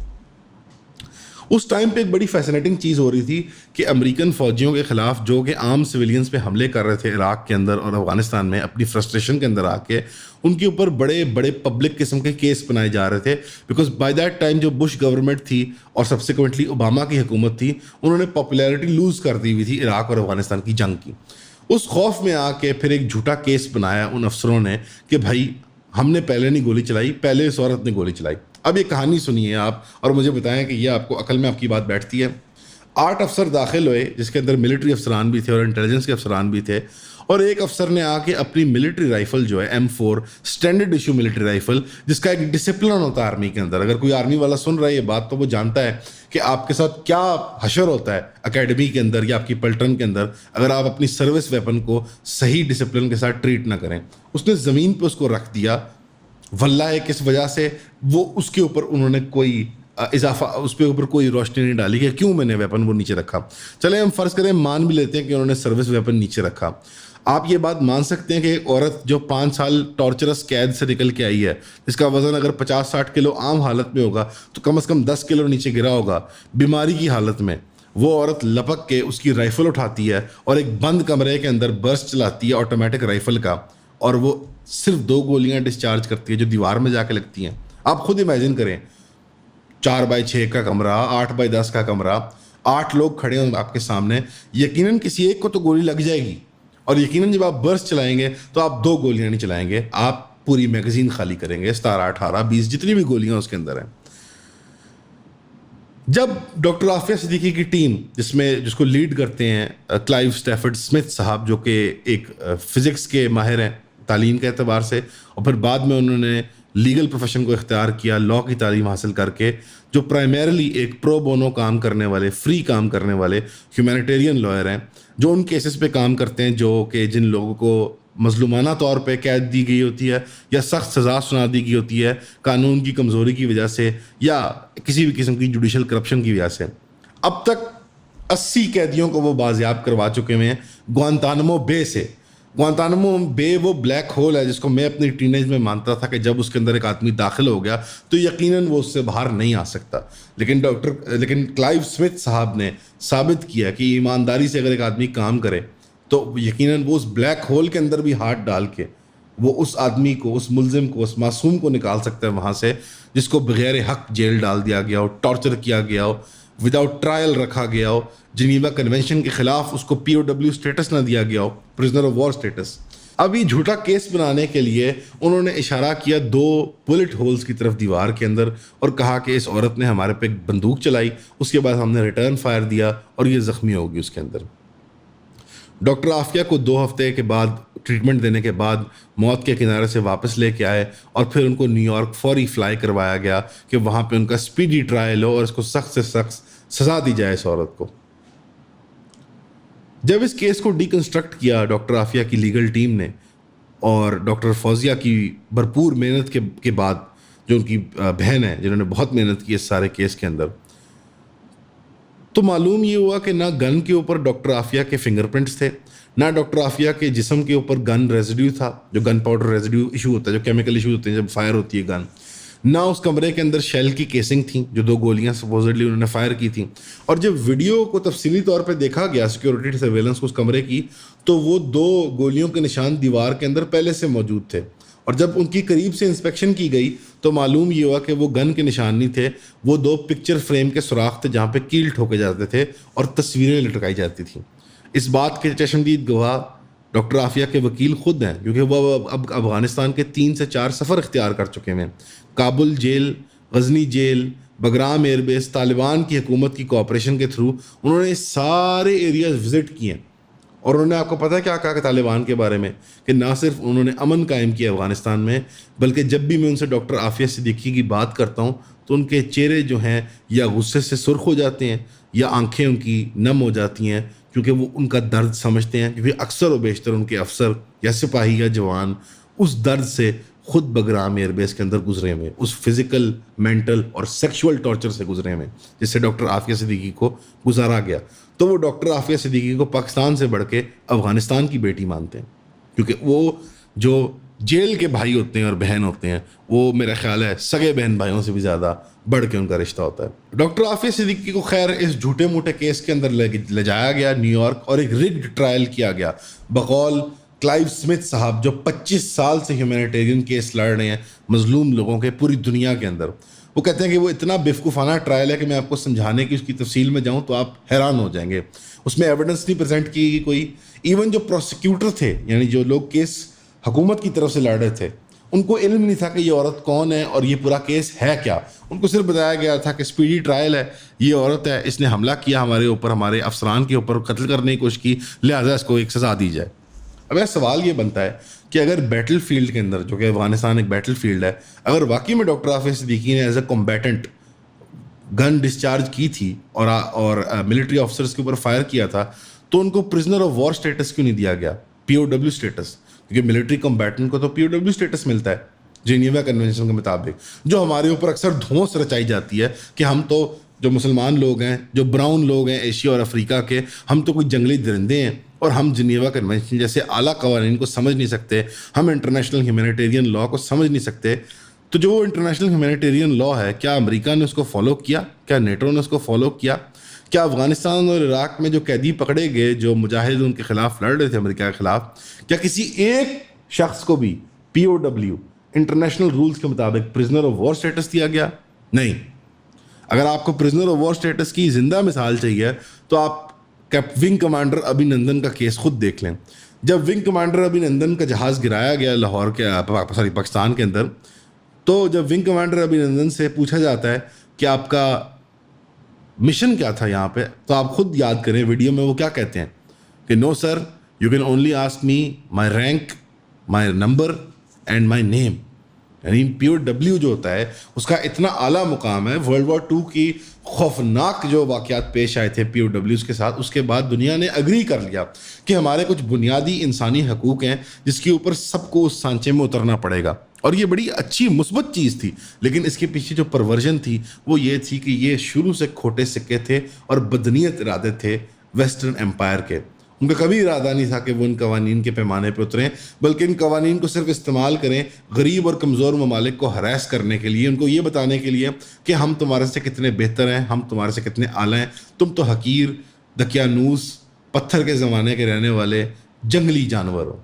اس ٹائم پہ ایک بڑی فیسنیٹنگ چیز ہو رہی تھی کہ امریکن فوجیوں کے خلاف جو کہ عام سویلینز پہ حملے کر رہے تھے عراق کے اندر اور افغانستان میں اپنی فرسٹریشن کے اندر آ کے، ان کے اوپر بڑے بڑے پبلک قسم کے کیس بنائے جا رہے تھے، بیکاز بائی دیٹ ٹائم جو بش گورنمنٹ تھی اور سبسیکوئنٹلی اوباما کی حکومت تھی، انہوں نے پاپولیرٹی لوز کر دی ہوئی تھی عراق اور افغانستان کی جنگ کی. اس خوف میں آ کے پھر ایک جھوٹا کیس بنایا ان افسروں نے کہ بھائی ہم نے پہلے نہیں گولی چلائی، پہلے اس عورت نے گولی چلائی. اب یہ کہانی سنیے آپ اور مجھے بتائیں کہ یہ آپ کو عقل میں آپ کی بات بیٹھتی ہے. 8 افسر داخل ہوئے، جس کے اندر ملٹری افسران بھی تھے اور انٹیلیجنس کے افسران بھی تھے، اور ایک افسر نے آ کے اپنی ملٹری رائفل جو ہے M4 standard issue military rifle, جس کا ایک ڈسپلن ہوتا ہے آرمی کے اندر، اگر کوئی آرمی والا سن رہا ہے یہ بات تو وہ جانتا ہے کہ آپ کے ساتھ کیا حشر ہوتا ہے اکیڈمی کے اندر یا آپ کی پلٹن کے اندر اگر آپ اپنی سروس ویپن کو صحیح ڈسپلن کے ساتھ ٹریٹ نہ کریں. اس نے زمین پہ اس کو رکھ دیا، واللہ کس وجہ سے وہ اس کے اوپر انہوں نے کوئی اضافہ، اس پہ اوپر کوئی روشنی نہیں ڈالی کہ کیوں میں نے ویپن وہ نیچے رکھا. چلیں ہم فرض کریں مان بھی لیتے ہیں کہ انہوں نے سروس ویپن نیچے رکھا. آپ یہ بات مان سکتے ہیں کہ ایک عورت جو 5 سال ٹارچرس قید سے نکل کے آئی ہے، جس کا وزن اگر 50-60 کلو عام حالت میں ہوگا تو کم از کم 10 کلو نیچے گرا ہوگا بیماری کی حالت میں، وہ عورت لپک کے اس کی رائفل اٹھاتی ہے اور ایک بند کمرے کے اندر برسٹ چلاتی ہے آٹومیٹک رائفل کا، اور وہ صرف 2 گولیاں ڈسچارج کرتی ہے جو دیوار میں جا کے لگتی ہیں. آپ خود امیجن کریں، 4x6 کا کمرہ، 8x10 کا کمرہ، 8 لوگ کھڑے ہوں آپ کے سامنے، یقیناً کسی ایک کو تو گولی لگ جائے گی، اور یقیناً جب آپ برسٹ چلائیں گے تو آپ 2 گولیاں نہیں چلائیں گے، آپ پوری میگزین خالی کریں گے، 17 18 20 جتنی بھی گولیاں اس کے اندر ہیں. جب ڈاکٹر عافیہ صدیقی کی ٹیم، جس کو لیڈ کرتے ہیں کلائیو اسٹیفرڈ اسمتھ صاحب، جو کہ ایک فزکس کے ماہر ہیں تعلیم کے اعتبار سے، اور پھر بعد میں انہوں نے لیگل پروفیشن کو اختیار کیا، لاء کی تعلیم حاصل کر کے، جو پرائمرلی ایک پرو بونو کام کرنے والے، فری کام کرنے والے ہیومینیٹیرین لائر ہیں، جو ان کیسز پہ کام کرتے ہیں جو کہ جن لوگوں کو مظلومانہ طور پہ قید دی گئی ہوتی ہے یا سخت سزا سنا دی گئی ہوتی ہے قانون کی کمزوری کی وجہ سے یا کسی بھی قسم کی جوڈیشل کرپشن کی وجہ سے. اب تک 80 قیدیوں کو وہ بازیاب کروا چکے ہوئے ہیں گوانتانمو بے سے. گوانتانمو بے وہ بلیک ہول ہے جس کو میں اپنی ٹینیج میں مانتا تھا کہ جب اس کے اندر ایک آدمی داخل ہو گیا تو یقیناً وہ اس سے باہر نہیں آ سکتا. لیکن کلائیو اسمتھ صاحب نے ثابت کیا کہ ایمانداری سے اگر ایک آدمی کام کرے تو یقیناً وہ اس بلیک ہول کے اندر بھی ہاتھ ڈال کے وہ اس آدمی کو، اس ملزم کو، اس معصوم کو نکال سکتا ہے وہاں سے، جس کو بغیر حق جیل ڈال دیا گیا ہو، ٹارچر کیا گیا ہو، وداؤٹ ٹرائل رکھا گیا ہو، جنیوا کنونشن کے خلاف اس کو POW اسٹیٹس نہ دیا گیا ہو، پرزنر آف وار اسٹیٹس. اب یہ جھوٹا کیس بنانے کے لیے انہوں نے اشارہ کیا 2 بلٹ ہولز کی طرف دیوار کے اندر اور کہا کہ اس عورت نے ہمارے پہ ایک بندوق چلائی، اس کے بعد ہم نے ریٹرن فائر دیا اور یہ زخمی ہوگی اس کے اندر. ڈاکٹر عافیہ کو 2 ہفتے کے بعد ٹریٹمنٹ دینے کے بعد موت کے کنارے سے واپس لے کے آئے اور پھر ان کو نیو یارک فوری فلائی کروایا گیا کہ وہاں پہ ان کا اسپیڈی ٹرائل ہو اور اس کو سخت سے سخت سزا دی جائے اس عورت کو. جب اس کیس کو ڈیکنسٹرکٹ کیا ڈاکٹر عافیہ کی لیگل ٹیم نے اور ڈاکٹر فوزیہ کی بھرپور محنت کے بعد، جو ان کی بہن ہے جنہوں نے بہت محنت کی اس سارے کیس کے اندر، تو معلوم یہ ہوا کہ نہ گن کے اوپر ڈاکٹر عافیہ کے فنگر پرنٹس تھے، نہ ڈاکٹر عافیہ کے جسم کے اوپر گن ریزیڈیو تھا، جو گن پاؤڈر ریزیڈیو ایشو ہوتا ہے، جو کیمیکل ایشو ہوتے ہیں جب فائر ہوتی ہے گن، نہ اس کمرے کے اندر شیل کی کیسنگ تھیں جو 2 گولیاں سپوزڈلی انہوں نے فائر کی تھیں. اور جب ویڈیو کو تفصیلی طور پہ دیکھا گیا سیکیورٹی سرویلنس کو اس کمرے کی، تو وہ 2 گولیوں کے نشان دیوار کے اندر پہلے سے موجود تھے اور جب ان کی قریب سے انسپیکشن کی گئی تو معلوم یہ ہوا کہ وہ گن کے نشان نہیں تھے, وہ 2 پکچر فریم کے سوراخ تھے جہاں پہ کیل ٹھوکے جاتے تھے اور تصویریں لٹکائی جاتی تھیں. اس بات کے چشمدید گواہ ڈاکٹر عافیہ کے وکیل خود ہیں, کیونکہ وہ اب افغانستان کے 3 سے 4 سفر اختیار کر چکے ہیں. Kabul jail, Ghazni jail, Bagram air base, Taliban کی حکومت کی کوآپریشن کے تھرو انہوں نے سارے ایریاز وزٹ کیے ہیں. اور انہوں نے آپ کو پتہ ہے کیا کہا کہ طالبان کے بارے میں, کہ نہ صرف انہوں نے امن قائم کیا افغانستان میں, بلکہ جب بھی میں ان سے ڈاکٹر عافیہ صدیقی کی بات کرتا ہوں تو ان کے چہرے جو ہیں یا غصے سے سرخ ہو جاتے ہیں یا آنکھیں ان کی نم ہو جاتی ہیں, کیونکہ وہ ان کا درد سمجھتے ہیں. کیونکہ اکثر و بیشتر ان کے افسر یا سپاہی یا جوان اس درد سے خود بگرام ایئر بیس کے اندر گزرے ہوئے, اس فزیکل, مینٹل اور سیکشول ٹارچر سے گزرے ہوئے جس سے ڈاکٹر عافیہ صدیقی کو گزارا گیا. تو وہ ڈاکٹر عافیہ صدیقی کو پاکستان سے بڑھ کے افغانستان کی بیٹی مانتے ہیں, کیونکہ وہ جو جیل کے بھائی ہوتے ہیں اور بہن ہوتے ہیں وہ میرا خیال ہے سگے بہن بھائیوں سے بھی زیادہ بڑھ کے ان کا رشتہ ہوتا ہے. ڈاکٹر عافیہ صدیقی کو خیر اس جھوٹے موٹے کیس کے اندر لے جایا گیا نیو یارک اور ایک ریگڈ ٹرائل کیا گیا بقول کلائیو سمتھ صاحب, جو 25 سال سے ہیومینیٹیرین کیس لڑ رہے ہیں مظلوم لوگوں کے پوری دنیا کے اندر. وہ کہتے ہیں کہ وہ اتنا بیوقوفانہ ٹرائل ہے کہ میں آپ کو سمجھانے کی اس کی تفصیل میں جاؤں تو آپ حیران ہو جائیں گے. اس میں ایویڈنس نہیں پریزنٹ کی گئی کوئی. ایون جو پروسیکیوٹر تھے, یعنی جو لوگ کیس حکومت کی طرف سے لڑ رہے تھے, ان کو علم نہیں تھا کہ یہ عورت کون ہے اور یہ پورا کیس ہے کیا. ان کو صرف بتایا گیا تھا کہ اسپیڈی ٹرائل ہے, یہ عورت ہے, اس نے حملہ کیا ہمارے اوپر, ہمارے افسران کے اوپر قتل کرنے کی کوشش کی, لہٰذا اس کو ایک سزا دی جائے. اب سوال یہ بنتا ہے کہ اگر بیٹل فیلڈ کے اندر, جو کہ افغانستان ایک بیٹل فیلڈ ہے, اگر واقعی میں ڈاکٹر عافیہ صدیقی نے as a combatant gun discharge کی تھی اور ملٹری آفیسرس کے اوپر فائر کیا تھا, تو ان کو پرزنر آف وار اسٹیٹس کیوں نہیں دیا گیا, پی او ڈبلیو اسٹیٹس؟ کیونکہ ملٹری کمبیٹنٹ کو تو پی او ڈبلیو اسٹیٹس ملتا ہے جنیوا کنونشن کے مطابق, جو ہمارے اوپر اکثر دھونس رچائی جاتی ہے کہ ہم تو جو مسلمان لوگ ہیں, جو براؤن لوگ ہیں ایشیا اور افریقہ کے, ہم تو کوئی جنگلی درندے ہیں اور ہم جنیوا کنونشن جیسے اعلیٰ قوانین کو سمجھ نہیں سکتے, ہم انٹرنیشنل ہیومینیٹیرین لا کو سمجھ نہیں سکتے. تو جو انٹرنیشنل ہیومینیٹیرین لا ہے, کیا امریکہ نے اس کو فالو کیا؟ کیا نیٹو نے اس کو فالو کیا؟ کیا افغانستان اور عراق میں جو قیدی پکڑے گئے, جو مجاہد ان کے خلاف لڑ رہے تھے امریکہ کے خلاف, کیا کسی ایک شخص کو بھی پی او ڈبلیو انٹرنیشنل رولز کے مطابق پرزنر آف وار اسٹیٹس دیا گیا؟ نہیں. اگر آپ کو پرزنر آف وار اسٹیٹس کی زندہ مثال چاہیے تو آپ ونگ کمانڈر ابھی نندن کا کیس خود دیکھ لیں. جب ونگ کمانڈر ابھی نندن کا جہاز گرایا گیا لاہور کے پاکستان کے اندر, تو جب ونگ کمانڈر ابھی نندن سے پوچھا جاتا ہے کہ آپ کا مشن کیا تھا یہاں پہ, تو آپ خود یاد کریں ویڈیو میں وہ کیا کہتے ہیں کہ no sir, you can only ask me my rank, my number and my name. یعنی پی او ڈبلیو جو ہوتا ہے اس کا اتنا اعلیٰ مقام ہے. ورلڈ وار 2 کی خوفناک جو واقعات پیش آئے تھے پی او ڈبلیوز کے ساتھ, اس کے بعد دنیا نے اگری کر لیا کہ ہمارے کچھ بنیادی انسانی حقوق ہیں جس کے اوپر سب کو اس سانچے میں اترنا پڑے گا. اور یہ بڑی اچھی مثبت چیز تھی, لیکن اس کے پیچھے جو پرورژن تھی وہ یہ تھی کہ یہ شروع سے کھوٹے سکے تھے اور بدنیت ارادے تھے ویسٹرن امپائر کے. ان کا کبھی ارادہ نہیں تھا کہ وہ ان قوانین کے پیمانے پہ اتریں, بلکہ ان قوانین کو صرف استعمال کریں غریب اور کمزور ممالک کو ہراس کرنے کے لیے, ان کو یہ بتانے کے لیے کہ ہم تمہارے سے کتنے بہتر ہیں, ہم تمہارے سے کتنے اعلیٰ ہیں, تم تو حقیر, دقیانوس, پتھر کے زمانے کے رہنے والے جنگلی جانور ہو.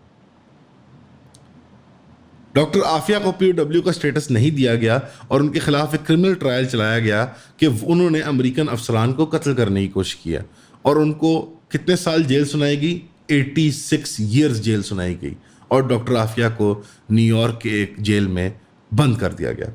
ڈاکٹر عافیہ کو پی او ڈبلیو کا اسٹیٹس نہیں دیا گیا اور ان کے خلاف ایک کرمنل ٹرائل چلایا گیا کہ انہوں نے امریکن افسران کو قتل کرنے کی کوشش کیا, اور ان کو کتنے سال جیل سنائی گئی؟ 86 ایئرز جیل سنائی گئی, اور ڈاکٹر عافیہ کو نیو یارک کے ایک جیل میں بند کر دیا گیا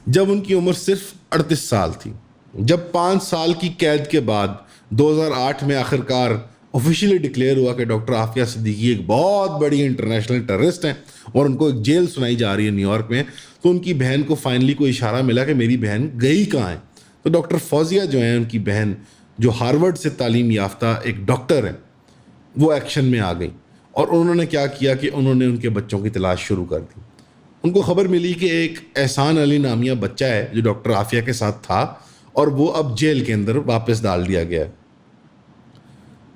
جب ان کی عمر صرف 38 سال تھی. جب 5 سال کی قید کے بعد 2008 میں آخرکار آفیشیلی ڈکلیئر ہوا کہ ڈاکٹر عافیہ صدیقی ایک بہت بڑی انٹرنیشنل ٹیررسٹ ہیں اور ان کو ایک جیل سنائی جا رہی ہے نیو یارک میں, تو ان کی بہن کو فائنلی کوئی اشارہ ملا کہ میری بہن گئی کہاں ہے. تو ڈاکٹر فوزیہ جو ہیں, ان کی بہن, جو ہارورڈ سے تعلیم یافتہ ایک ڈاکٹر ہیں, وہ ایکشن میں آ گئی, اور انہوں نے کیا کیا کہ انہوں نے ان کے بچوں کی تلاش شروع کر دی. ان کو خبر ملی کہ ایک احسان علی نامیہ بچہ ہے جو ڈاکٹر عافیہ کے ساتھ تھا, اور وہ اب جیل کے اندر واپس ڈال دیا گیا ہے.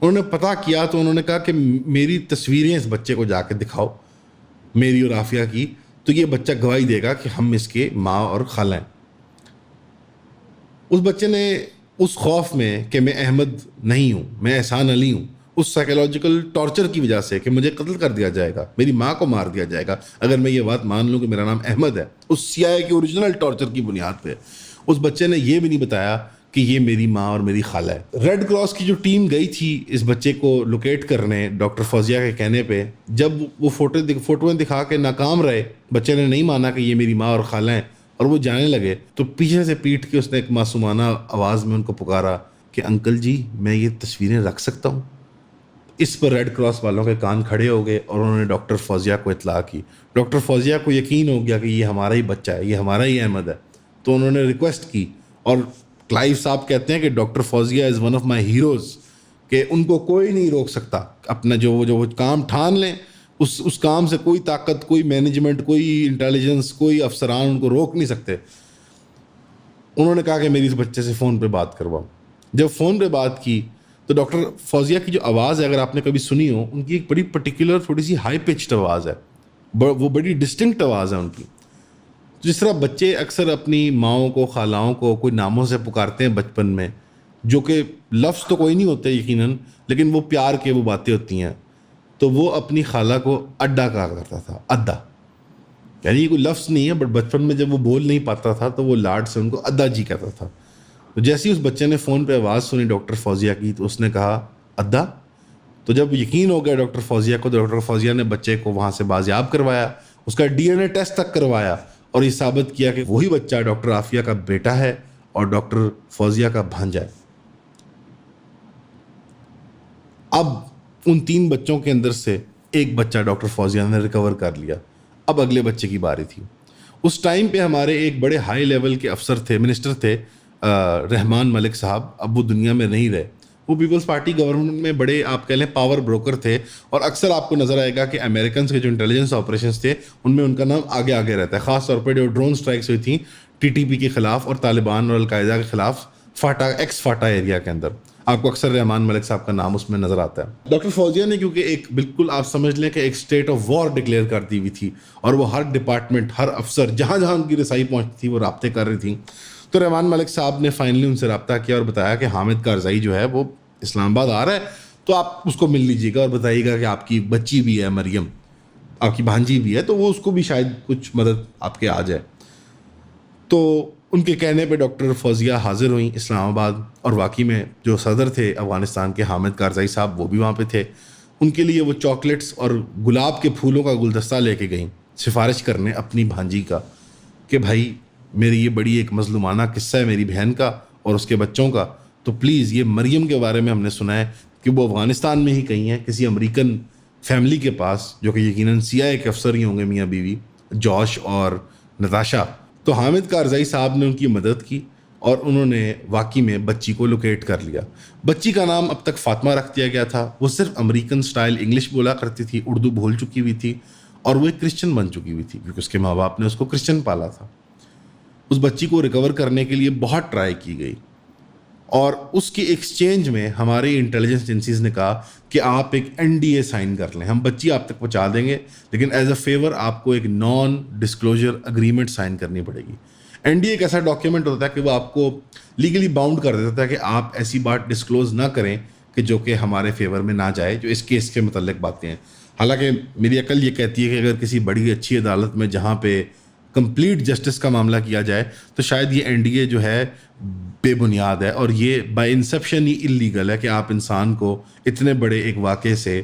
انہوں نے پتہ کیا تو انہوں نے کہا کہ میری تصویریں اس بچے کو جا کے دکھاؤ, میری اور عافیہ کی, تو یہ بچہ گواہی دے گا کہ ہم اس کے ماں اور خالہ ہیں. اس بچے نے اس خوف میں کہ میں احمد نہیں ہوں, میں احسان علی ہوں, اس سائیکولوجیکل ٹارچر کی وجہ سے کہ مجھے قتل کر دیا جائے گا, میری ماں کو مار دیا جائے گا اگر میں یہ بات مان لوں کہ میرا نام احمد ہے, اس CIA کی اوریجنل ٹارچر کی بنیاد پہ. اس بچے نے یہ بھی نہیں بتایا کہ یہ میری ماں اور میری خالہ ہے. ریڈ کراس کی جو ٹیم گئی تھی اس بچے کو لوکیٹ کرنے ڈاکٹر فوزیہ کے کہنے پہ, جب وہ فوٹویں دکھا کے ناکام رہے, بچے نے نہیں مانا کہ یہ میری ماں اور خالہ ہیں, اور وہ جانے لگے, تو پیچھے سے پیٹ کے اس نے ایک معصومانہ آواز میں ان کو پکارا کہ انکل جی میں یہ تصویریں رکھ سکتا ہوں. اس پر ریڈ کراس والوں کے کان کھڑے ہو گئے اور انہوں نے ڈاکٹر فوزیہ کو اطلاع کی. ڈاکٹر فوزیہ کو یقین ہو گیا کہ یہ ہمارا ہی بچہ ہے, یہ ہمارا ہی احمد ہے, تو انہوں نے ریکویسٹ کی. اور کلائیو صاحب کہتے ہیں کہ doctor Fauzia is one of my heroes, کہ ان کو کوئی نہیں روک سکتا. اپنا جو وہ کام ٹھان لیں, اس کام سے کوئی طاقت, کوئی مینجمنٹ, کوئی انٹیلیجنس, کوئی افسران ان کو روک نہیں سکتے. انہوں نے کہا کہ میری اس بچے سے فون پہ بات کرواؤ. جب فون پہ بات کی تو ڈاکٹر فوزیہ کی جو آواز ہے, اگر آپ نے کبھی سنی ہو, ان کی ایک بڑی پرٹیکولر تھوڑی سی ہائی پچڈ آواز ہے, وہ بڑی ڈسٹنکٹ آواز ہے ان کی. جس طرح بچے اکثر اپنی ماؤں کو, خالاؤں کو کوئی ناموں سے پکارتے ہیں بچپن میں, جو کہ لفظ تو کوئی نہیں ہوتے یقیناً, لیکن وہ پیار کے وہ باتیں ہوتی ہیں, تو وہ اپنی خالہ کو اڈا کہا کرتا تھا. ادا یعنی یہ کوئی لفظ نہیں ہے, بٹ بچپن میں جب وہ بول نہیں پاتا تھا تو وہ لاڈ سے ان کو ادا جی کہتا تھا. تو جیسے ہی اس بچے نے فون پہ آواز سنی ڈاکٹر فوزیہ کی, تو اس نے کہا ادا. تو جب یقین ہو گیا ڈاکٹر فوزیہ کو, تو ڈاکٹر فوزیہ نے بچے کو وہاں سے بازیاب کروایا, اس کا DNA ٹیسٹ تک کروایا, اور یہ ثابت کیا کہ وہی بچہ ڈاکٹر عافیہ کا بیٹا ہے اور ڈاکٹر فوزیہ کا بھانجا ہے. اب ان 3 بچوں کے اندر سے ایک بچہ ڈاکٹر فوزیہ نے ریکور کر لیا. اب اگلے بچے کی باری تھی. اس ٹائم پہ ہمارے ایک بڑے ہائی لیول کے افسر تھے, منسٹر تھے, رحمان ملک صاحب. اب وہ دنیا میں نہیں رہے. وہ پیپلز پارٹی گورنمنٹ میں بڑے آپ کہہ لیں پاور بروکر تھے, اور اکثر آپ کو نظر آئے گا کہ امریکنس کے جو انٹیلیجنس آپریشنز تھے ان میں ان کا نام آگے آگے رہتا ہے. خاص طور پہ جو ڈرون سٹرائکس ہوئی تھیں TTP کے خلاف اور طالبان اور القاعدہ کے خلاف فاٹا, ایکس فاٹا ایریا کے اندر, آپ کو اکثر رحمان ملک صاحب کا نام اس میں نظر آتا ہے. ڈاکٹر فوزیہ نے کیونکہ ایک بالکل آپ سمجھ لیں کہ ایک اسٹیٹ آف وار ڈکلیئر کر دی ہوئی تھی, اور وہ ہر ڈپارٹمنٹ, ہر افسر, جہاں جہاں ان کی رسائی پہنچتی تھی وہ رابطے کر رہی تھیں. تو رحمان ملک صاحب نے فائنلی ان سے رابطہ کیا اور بتایا کہ حامد کارزائی جو ہے وہ اسلام آباد آ رہا ہے, تو آپ اس کو مل لیجیے گا اور بتائیے گا کہ آپ کی بچی بھی ہے مریم, آپ کی بھانجی بھی ہے, تو وہ اس کو بھی شاید کچھ مدد آپ کے آ جائے. تو ان کے کہنے پہ ڈاکٹر فوزیہ حاضر ہوئیں اسلام آباد, اور واقعی میں جو صدر تھے افغانستان کے حامد کارزائی صاحب وہ بھی وہاں پہ تھے. ان کے لیے وہ چاکلیٹس اور گلاب کے پھولوں کا گلدستہ لے کے گئیں سفارش کرنے اپنی بھانجی کا, کہ بھائی میری یہ بڑی ایک مظلومانہ قصہ ہے میری بہن کا اور اس کے بچوں کا, تو پلیز یہ مریم کے بارے میں ہم نے سنا ہے کہ وہ افغانستان میں ہی کہیں ہیں کسی امریکن فیملی کے پاس, جو کہ یقیناً CIA کے افسر ہی ہوں گے, میاں بیوی جوش اور نتاشا. تو حامد کارزائی صاحب نے ان کی مدد کی اور انہوں نے واقعی میں بچی کو لوکیٹ کر لیا. بچی کا نام اب تک فاطمہ رکھ دیا گیا تھا. وہ صرف امریکن سٹائل انگلش بولا کرتی تھی, اردو بھول چکی ہوئی تھی, اور وہ ایک کرسچن بن چکی ہوئی تھی کیونکہ اس کے ماں باپ نے اس کو کرسچن پالا تھا. اس بچی کو ریکور کرنے کے لیے بہت ٹرائی کی گئی, اور اس کی ایکسچینج میں ہماری انٹیلیجنس ایجنسیز نے کہا کہ آپ ایک NDA سائن کر لیں, ہم بچی آپ تک پہنچا دیں گے, لیکن ایز اے فیور آپ کو ایک نان ڈسکلوجر اگریمنٹ سائن کرنی پڑے گی. NDA ایک ایسا ڈاکیومنٹ ہوتا ہے کہ وہ آپ کو لیگلی باؤنڈ کر دیتا ہے کہ آپ ایسی بات ڈسکلوز نہ کریں کہ جو کہ ہمارے فیور میں نہ جائے, جو اس کیس کے متعلق باتیں ہیں. حالانکہ میری عقل یہ کہتی ہے کہ اگر کسی بڑی اچھی عدالت میں جہاں پہ کمپلیٹ جسٹس کا معاملہ کیا جائے تو شاید یہ NDA جو ہے بے بنیاد ہے, اور یہ بائی انسیپشن ہی اللیگل ہے کہ آپ انسان کو اتنے بڑے ایک واقعے سے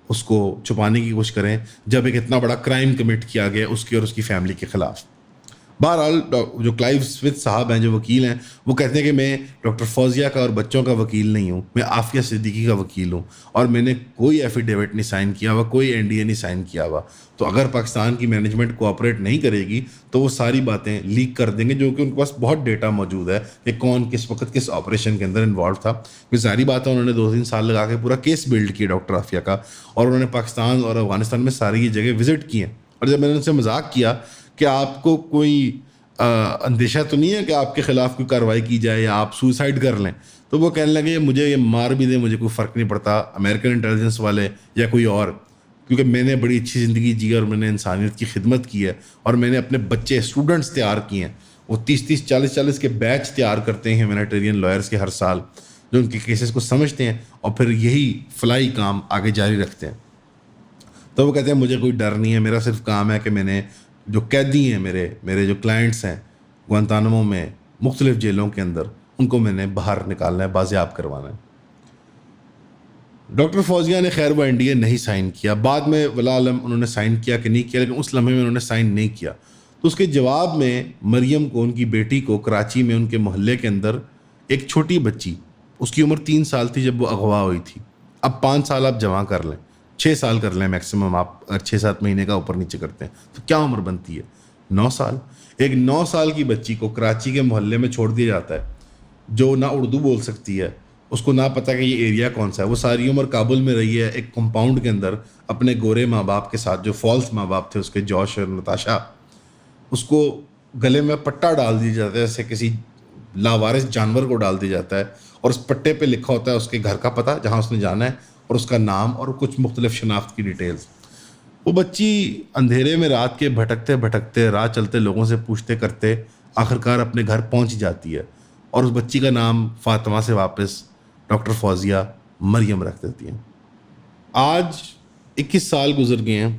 اس کو چھپانے کی کوشش کریں جب ایک اتنا بڑا کرائم کمٹ کیا گیا اس کی اور اس کی فیملی کے خلاف. بہرحال جو کلائیو سمتھ صاحب ہیں جو وکیل ہیں, وہ کہتے ہیں کہ میں ڈاکٹر فوزیہ کا اور بچوں کا وکیل نہیں ہوں, میں عافیہ صدیقی کا وکیل ہوں, اور میں نے کوئی ایفیڈیوٹ نہیں سائن کیا ہوا, کوئی NDA نہیں سائن کیا ہوا. تو اگر پاکستان کی مینجمنٹ کوآپریٹ نہیں کرے گی تو وہ ساری باتیں لیک کر دیں گے, جو کہ ان کے پاس بہت ڈیٹا موجود ہے کہ کون کس وقت کس آپریشن کے اندر انوالو تھا. پھر ظاہری بات ہے انہوں نے 2-3 سال لگا کے پورا کیس بلڈ کیا ڈاکٹر عافیہ کا, اور انہوں نے پاکستان اور افغانستان میں ساری یہ جگہ وزٹ کی ہیں. اور جب میں نے ان سے مذاق کیا کہ آپ کو کوئی اندیشہ تو نہیں ہے کہ آپ کے خلاف کوئی کارروائی کی جائے یا آپ سوسائڈ کر لیں, تو وہ کہنے لگے مجھے یہ مار بھی دیں مجھے کوئی فرق نہیں پڑتا, امریکن انٹیلیجنس والے یا کوئی اور, کیونکہ میں نے بڑی اچھی زندگی جی اور میں نے انسانیت کی خدمت کی ہے, اور میں نے اپنے بچے اسٹوڈنٹس تیار کیے ہیں. وہ 30-40 کے بیچ تیار کرتے ہیں ہیومینیٹیرین لائرس کے ہر سال, جو ان کے کیسز کو سمجھتے ہیں اور پھر یہی فلائی کام آگے جاری رکھتے ہیں. تو وہ کہتے ہیں مجھے کوئی ڈر نہیں ہے, میرا صرف کام ہے کہ میں نے جو قیدی ہیں میرے جو کلائنٹس ہیں گوانتانامو میں مختلف جیلوں کے اندر, ان کو میں نے باہر نکالنا ہے, بازیاب کروانا ہے. ڈاکٹر فوزیہ نے خیر وہ NDA نہیں سائن کیا. بعد میں ولا عالم انہوں نے سائن کیا کہ نہیں کیا, لیکن اس لمحے میں انہوں نے سائن نہیں کیا. تو اس کے جواب میں مریم کو, ان کی بیٹی کو, کراچی میں ان کے محلے کے اندر ایک چھوٹی بچی, اس کی عمر 3 سال تھی جب وہ اغوا ہوئی تھی. اب 5 سال آپ جمع کر لیں, 6 سال کر لیں میکسیمم, آپ اگر 6-7 مہینے کا اوپر نیچے کرتے ہیں تو کیا عمر بنتی ہے؟ 9 سال. ایک 9 سال کی بچی کو کراچی کے محلے میں چھوڑ دیا جاتا ہے, جو نہ اردو بول سکتی ہے, اس کو نہ پتہ کہ یہ ایریا کون سا ہے. وہ ساری عمر کابل میں رہی ہے ایک کمپاؤنڈ کے اندر اپنے گورے ماں باپ کے ساتھ, جو فالس ماں باپ تھے اس کے, جوش اور نتاشا. اس کو گلے میں پٹا ڈال دیا جاتا ہے جیسے کسی لاوارث جانور کو ڈال دیا جاتا ہے, اور اس پٹے پہ لکھا ہوتا ہے اس کے گھر کا پتہ جہاں اس نے جانا ہے, اور اس کا نام اور کچھ مختلف شناخت کی ڈیٹیلز. وہ بچی اندھیرے میں رات کے بھٹکتے بھٹکتے, راہ چلتے لوگوں سے پوچھتے کرتے آخرکار اپنے گھر پہنچ جاتی ہے, اور اس بچی کا نام فاطمہ سے واپس ڈاکٹر فوزیہ مریم رکھ دیتی ہیں. آج 21 سال گزر گئے ہیں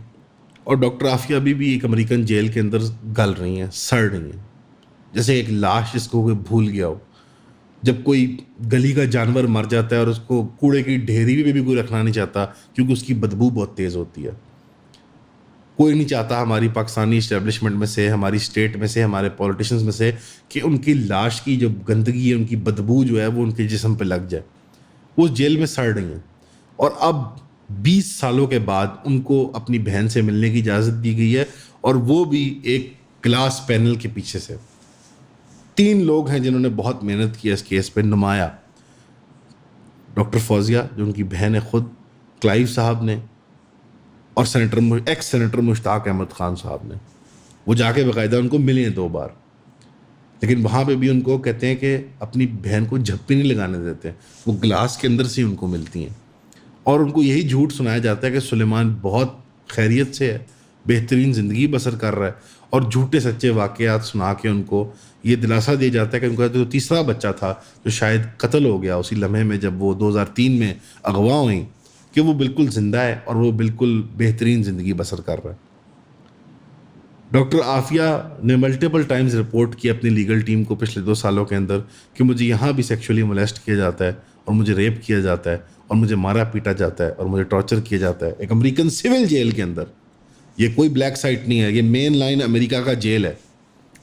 اور ڈاکٹر عافیہ ابھی بھی ایک امریکن جیل کے اندر گل رہی ہیں, سڑ رہی ہیں, جیسے ایک لاش جس کو کوئی بھول گیا ہو. جب کوئی گلی کا جانور مر جاتا ہے اور اس کو کوڑے کی ڈھیری بھی کوئی رکھنا نہیں چاہتا کیونکہ اس کی بدبو بہت تیز ہوتی ہے. کوئی نہیں چاہتا ہماری پاکستانی اسٹیبلشمنٹ میں سے, ہماری اسٹیٹ میں سے, ہمارے پولیٹیشنز میں سے کہ ان کی لاش کی جو گندگی ہے, ان کی بدبو جو ہے وہ ان کے جسم پہ لگ جائے. وہ جیل میں سڑ رہی ہیں, اور اب 20 سالوں کے بعد ان کو اپنی بہن سے ملنے کی اجازت دی گئی ہے, اور وہ بھی ایک کلاس پینل کے پیچھے سے. 3 لوگ ہیں جنہوں نے بہت محنت کی اس کیس پہ نمایاں. ڈاکٹر فوزیہ جو ان کی بہن ہے خود, کلائیو صاحب نے, اور ایکس سینیٹر مشتاق احمد خان صاحب نے. وہ جا کے باقاعدہ ان کو ملے ہیں 2 بار, لیکن وہاں پہ بھی ان کو کہتے ہیں کہ اپنی بہن کو جھپی نہیں لگانے دیتے, وہ گلاس کے اندر سے ان کو ملتی ہیں. اور ان کو یہی جھوٹ سنایا جاتا ہے کہ سلیمان بہت خیریت سے ہے, بہترین زندگی بسر کر رہا ہے, اور جھوٹے سچے واقعات سنا کے ان کو یہ دلاسا دیا جاتا ہے کہ ان کا جو تیسرا بچہ تھا جو شاید قتل ہو گیا اسی لمحے میں جب وہ 2003 میں اغوا ہوئیں, کہ وہ بالکل زندہ ہے اور وہ بالکل بہترین زندگی بسر کر رہا ہے. ڈاکٹر عافیہ نے ملٹیپل ٹائمز رپورٹ کی اپنی لیگل ٹیم کو پچھلے 2 سالوں کے اندر کہ مجھے یہاں بھی سیکشولی مولیسٹ کیا جاتا ہے, اور مجھے ریپ کیا جاتا ہے, اور مجھے مارا پیٹا جاتا ہے, اور مجھے ٹارچر کیا جاتا ہے ایک امریکن سول جیل کے اندر. یہ کوئی بلیک سائٹ نہیں ہے, یہ مین لائن امریکہ کا جیل ہے,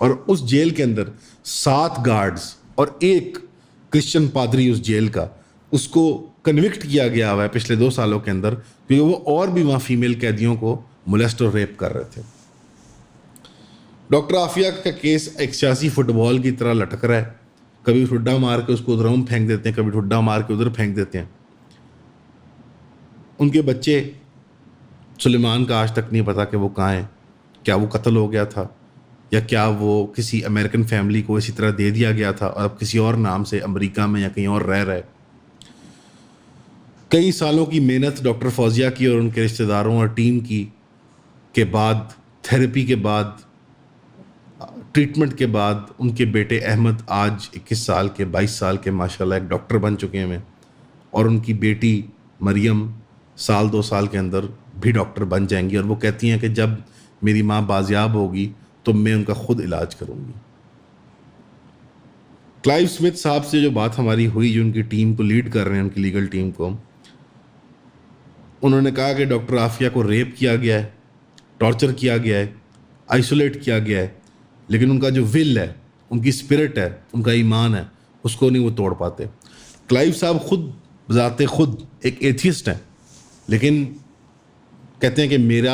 اور اس جیل کے اندر 7 گارڈز اور 1 کرسچن پادری اس جیل کا, اس کو کنوکٹ کیا گیا ہوا ہے پچھلے 2 سالوں کے اندر, کیونکہ وہ اور بھی وہاں فیمیل قیدیوں کو مولیسٹ اور ریپ کر رہے تھے. ڈاکٹر عافیہ کا کیس ایک سیاسی فٹ بال کی طرح لٹک رہا ہے, کبھی ٹھڈا مار کے اس کو ادھر پھینک دیتے ہیں, کبھی ٹھڈا مار کے ادھر پھینک دیتے ہیں. ان کے بچے سلیمان کا آج تک نہیں پتا کہ وہ کہاں ہیں, کیا وہ قتل ہو گیا تھا, یا کیا وہ کسی امریکن فیملی کو اسی طرح دے دیا گیا تھا اور اب کسی اور نام سے امریکہ میں یا کہیں اور رہ رہے. کئی سالوں کی محنت ڈاکٹر فوزیہ کی اور ان کے رشتہ داروں اور ٹیم کی کے بعد, تھیراپی کے بعد, ٹریٹمنٹ کے بعد, ان کے بیٹے احمد آج 21 سال کے, 22 سال کے ماشاءاللہ ایک ڈاکٹر بن چکے ہیں, اور ان کی بیٹی مریم 1-2 سال کے اندر بھی ڈاکٹر بن جائیں گی, اور وہ کہتی ہیں کہ جب میری ماں بازیاب ہوگی تو میں ان کا خود علاج کروں گی. کلائیو سمتھ صاحب سے جو بات ہماری ہوئی, جو ان کی ٹیم کو لیڈ کر رہے ہیں, ان کی لیگل ٹیم کو, انہوں نے کہا کہ ڈاکٹر عافیہ کو ریپ کیا گیا ہے, ٹارچر کیا گیا ہے, آئسولیٹ کیا گیا ہے, لیکن ان کا جو ول ہے, ان کی اسپرٹ ہے, ان کا ایمان ہے, اس کو نہیں وہ توڑ پاتے. کلائیو صاحب خود بذات خود ایک ایتھیسٹ ہیں, لیکن کہتے ہیں کہ میری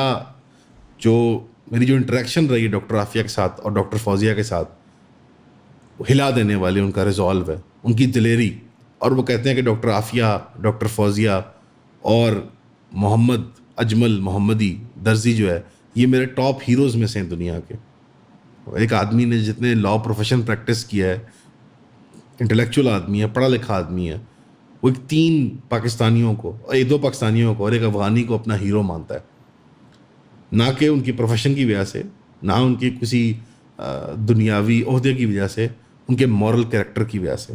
جو انٹریکشن رہی ہے ڈاکٹر عافیہ کے ساتھ اور ڈاکٹر فوزیہ کے ساتھ, ہلا دینے والی ان کا ریزالو ہے, ان کی دلیری. اور وہ کہتے ہیں کہ ڈاکٹر عافیہ, ڈاکٹر فوزیہ اور محمد اجمل محمدی درزی جو ہے, یہ میرے ٹاپ ہیروز میں سے ہیں دنیا کے. ایک آدمی نے جتنے لا پروفیشن پریکٹس کیا ہے, انٹلیکچوئل آدمی ہے, پڑھا لکھا آدمی ہے, وہ 3 پاکستانیوں کو, 2 پاکستانیوں کو اور 1 افغانی کو اپنا ہیرو مانتا ہے, نہ کہ ان کی پروفیشن کی وجہ سے, نہ ان کی کسی دنیاوی عہدے کی وجہ سے, ان کے مورل کریکٹر کی وجہ سے.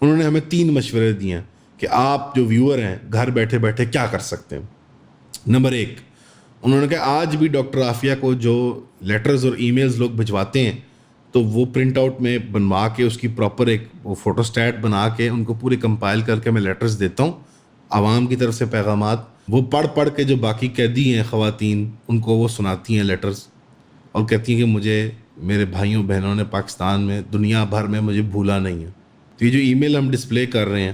انہوں نے ہمیں 3 مشورے دیے ہیں کہ آپ جو ویور ہیں گھر بیٹھے بیٹھے کیا کر سکتے ہیں. نمبر 1، انہوں نے کہا آج بھی ڈاکٹر عافیہ کو جو لیٹرز اور ای میلز لوگ بھجواتے ہیں تو وہ پرنٹ آؤٹ میں بنوا کے اس کی پراپر ایک وہ فوٹو اسٹیٹ بنا کے ان کو پوری کمپائل کر کے میں لیٹرز دیتا ہوں عوام کی طرف سے پیغامات. وہ پڑھ کے جو باقی قیدی ہیں خواتین ان کو وہ سناتی ہیں لیٹرز اور کہتی ہیں کہ مجھے میرے بھائیوں بہنوں نے پاکستان میں دنیا بھر میں مجھے بھولا نہیں ہے. تو یہ جو ای میل ہم ڈسپلے کر رہے ہیں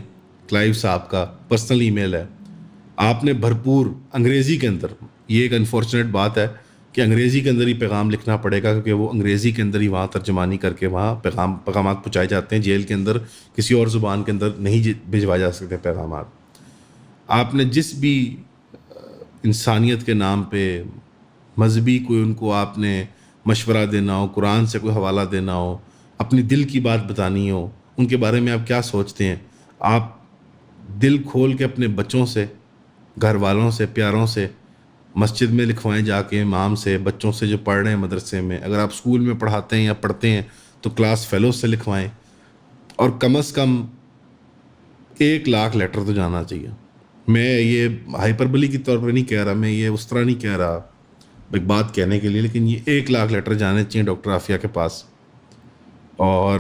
کلائیو صاحب کا پرسنل ای میل ہے. آپ نے بھرپور انگریزی کے اندر، یہ ایک انفارچونیٹ بات ہے کہ انگریزی کے اندر ہی پیغام لکھنا پڑے گا کیونکہ وہ انگریزی کے اندر ہی وہاں ترجمانی کر کے وہاں پیغامات پہنچائے جاتے ہیں. جیل کے اندر کسی اور زبان کے اندر نہیں بھجوائے جا سکتے پیغامات. آپ نے جس بھی انسانیت کے نام پہ مذہبی کوئی ان کو آپ نے مشورہ دینا ہو، قرآن سے کوئی حوالہ دینا ہو، اپنی دل کی بات بتانی ہو، ان کے بارے میں آپ کیا سوچتے ہیں، آپ دل کھول کے اپنے بچوں سے، گھر والوں سے، پیاروں سے مسجد میں لکھوائیں جا کے، امام سے، بچوں سے جو پڑھ رہے ہیں مدرسے میں. اگر آپ اسکول میں پڑھاتے ہیں یا پڑھتے ہیں تو کلاس فیلوز سے لکھوائیں. اور کم از کم 1,00,000 لیٹر تو جانا چاہیے. میں یہ ہائپربلی کی طور پہ نہیں کہہ رہا، میں یہ اس طرح نہیں کہہ رہا ایک بات کہنے کے لیے، لیکن یہ 1,00,000 لیٹر جانے چاہیے ڈاکٹر عافیہ کے پاس. اور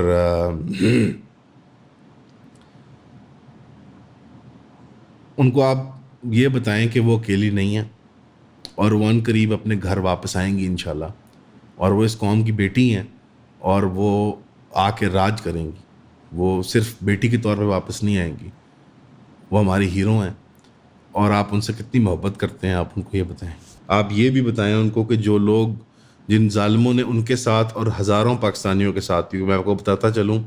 ان کو آپ یہ بتائیں کہ وہ اکیلی نہیں ہیں اور وہ ان قریب اپنے گھر واپس آئیں گی انشاءاللہ، اور وہ اس قوم کی بیٹی ہیں اور وہ آ کے راج کریں گی. وہ صرف بیٹی کے طور پہ واپس نہیں آئیں گی، وہ ہماری ہیرو ہیں. اور آپ ان سے کتنی محبت کرتے ہیں آپ ان کو یہ بتائیں. آپ یہ بھی بتائیں ان کو کہ جو لوگ، جن ظالموں نے ان کے ساتھ اور ہزاروں پاکستانیوں کے ساتھ بھی، میں آپ کو بتاتا چلوں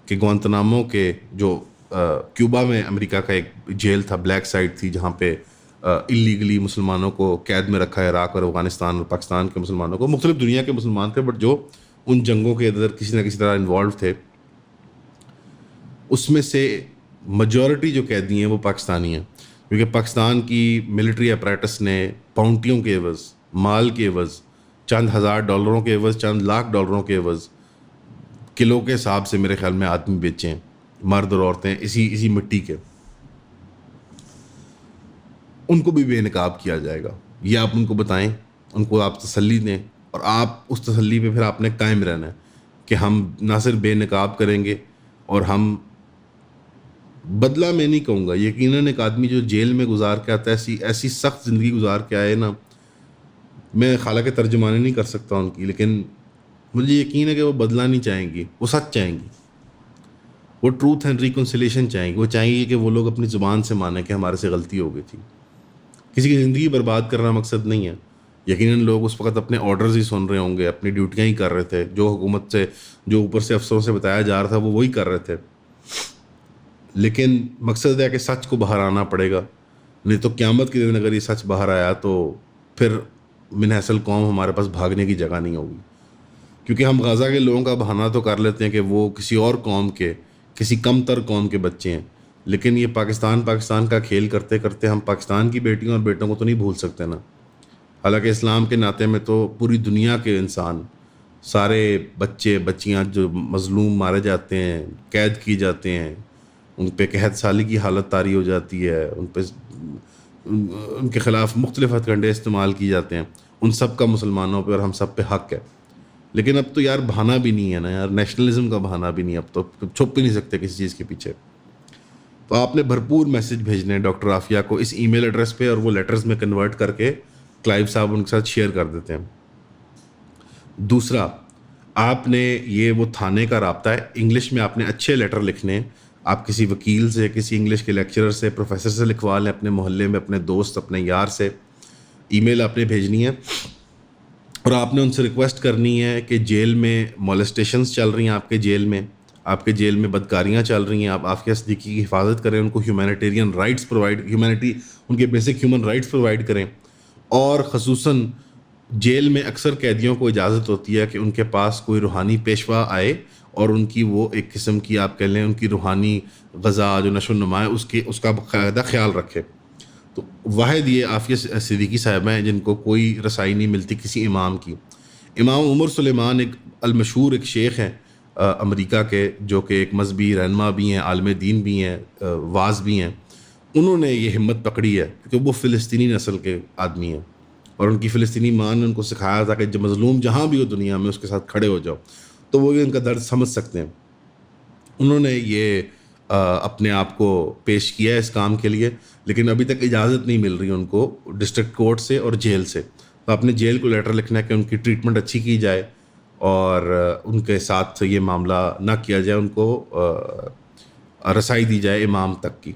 کہ گوانتنامو کے جو کیوبا میں امریکہ کا ایک جیل تھا، بلیک سائٹ تھی جہاں پہ اللیگلی مسلمانوں کو قید میں رکھا ہے، عراق اور افغانستان اور پاکستان کے مسلمانوں کو، مختلف دنیا کے مسلمان تھے بٹ جو ان جنگوں کے اندر کسی نہ کسی طرح انوالو تھے، اس میں سے میجورٹی جو قیدی ہیں وہ پاکستانی ہیں. کیونکہ پاکستان کی ملٹری اپریٹس نے پاؤنٹیوں کے عوض، مال کے عوض، چند $1,000 کے عوض، چند $1,00,000 کے عوض کلو کے حساب سے میرے خیال میں آدمی بیچے ہیں، مرد اور عورتیں اسی مٹی کے. ان کو بھی بے نقاب کیا جائے گا، یہ آپ ان کو بتائیں، ان کو آپ تسلی دیں. اور آپ اس تسلی پہ پھر آپ نے قائم رہنا ہے کہ ہم نہ صرف بے نقاب کریں گے اور ہم بدلہ میں نہیں کہوں گا، یقیناً ایک آدمی جو جیل میں گزار کے آتا ہے، ایسی سخت زندگی گزار کے آئے نا، میں حالانکہ ترجمانی نہیں کر سکتا ان کی، لیکن مجھے یقین ہے کہ وہ بدلہ نہیں چاہیں گی، وہ سچ چاہیں گی، وہ ٹروتھ اینڈ ریکنسیلیشن چاہیں گی. وہ چاہیں گی کہ وہ لوگ اپنی زبان سے مانیں کہ ہمارے سے غلطی ہو گئی تھی. کسی کی زندگی برباد کرنا مقصد نہیں ہے. یقیناً لوگ اس وقت اپنے آرڈرز ہی سن رہے ہوں گے، اپنی ڈیوٹیاں ہی کر رہے تھے، جو حکومت سے، جو اوپر سے افسروں سے بتایا جا رہا تھا وہ وہی کر رہے تھے. لیکن مقصد ہے کہ سچ کو باہر آنا پڑے گا، نہیں تو قیامت کے دن اگر یہ سچ باہر آیا تو پھر من حیث القوم ہمارے پاس بھاگنے کی جگہ نہیں ہوگی. کیونکہ ہم غزہ کے لوگوں کا بہانہ تو کر لیتے ہیں کہ وہ کسی اور قوم کے، کسی کم تر قوم کے بچے ہیں، لیکن یہ پاکستان کا کھیل کرتے کرتے ہم پاکستان کی بیٹیوں اور بیٹوں کو تو نہیں بھول سکتے نا. حالانکہ اسلام کے ناطے میں تو پوری دنیا کے انسان، سارے بچے بچیاں جو مظلوم مارے جاتے ہیں، قید کی جاتے ہیں، ان پہ قحط سالی کی حالت طاری ہو جاتی ہے، ان کے خلاف مختلف ہتھ کنڈے استعمال کی جاتے ہیں، ان سب کا مسلمانوں پہ اور ہم سب پہ حق ہے. لیکن اب تو یار بہانہ بھی نہیں ہے نا یار، نیشنلزم کا بہانہ بھی نہیں، اب تو چھپ بھی نہیں سکتے کسی چیز کے پیچھے. تو آپ نے بھرپور میسج بھیجنے ہیں ڈاکٹر عافیہ کو اس ای میل ایڈریس پہ، اور وہ لیٹرز میں کنورٹ کر کے کلائیو صاحب ان کے ساتھ شیئر کر دیتے ہیں. دوسرا، آپ نے یہ وہ تھانے کا رابطہ ہے، انگلش میں آپ نے اچھے لیٹر لکھنے ہیں. آپ کسی وکیل سے، کسی انگلش کے لیکچرر سے، پروفیسر سے لکھوا لیں، اپنے محلے میں اپنے دوست، اپنے یار سے ای میل آپ نے بھیجنی ہے. اور آپ نے ان سے ریکویسٹ کرنی ہے کہ جیل میں مولسٹیشنز چل رہی ہیں، آپ کے جیل میں بدکاریاں چل رہی ہیں، آپ عافیہ صدیقی کی حفاظت کریں، ان کو ہیومینیٹیرین رائٹس ان کے بیسک ہیومن رائٹس پرووائڈ کریں. اور خصوصاً جیل میں اکثر قیدیوں کو اجازت ہوتی ہے کہ ان کے پاس کوئی روحانی پیشوا آئے اور ان کی وہ ایک قسم کی آپ کہہ لیں ان کی روحانی غذا جو نشو و نما ہے اس کا باقاعدہ خیال رکھے. تو واحد یہ عافیہ صدیقی صاحبہ ہیں جن کو کوئی رسائی نہیں ملتی کسی امام کی. امام عمر سلیمان ایک المشہور ایک شیخ ہیں، امریکہ کے جو کہ ایک مذہبی رہنما بھی ہیں، عالم دین بھی ہیں، واعظ بھی ہیں، انہوں نے یہ ہمت پکڑی ہے کہ وہ فلسطینی نسل کے آدمی ہیں، اور ان کی فلسطینی ماں نے ان کو سکھایا تھا کہ جو مظلوم جہاں بھی ہو دنیا میں اس کے ساتھ کھڑے ہو جاؤ، تو وہ ان کا درد سمجھ سکتے ہیں۔ انہوں نے یہ اپنے آپ کو پیش کیا ہے اس کام کے لیے، لیکن ابھی تک اجازت نہیں مل رہی ان کو ڈسٹرکٹ کورٹ سے اور جیل سے۔ تو اپنے جیل کو لیٹر لکھنا ہے کہ ان کی ٹریٹمنٹ اچھی کی جائے اور ان کے ساتھ یہ معاملہ نہ کیا جائے، ان کو رسائی دی جائے امام تک کی۔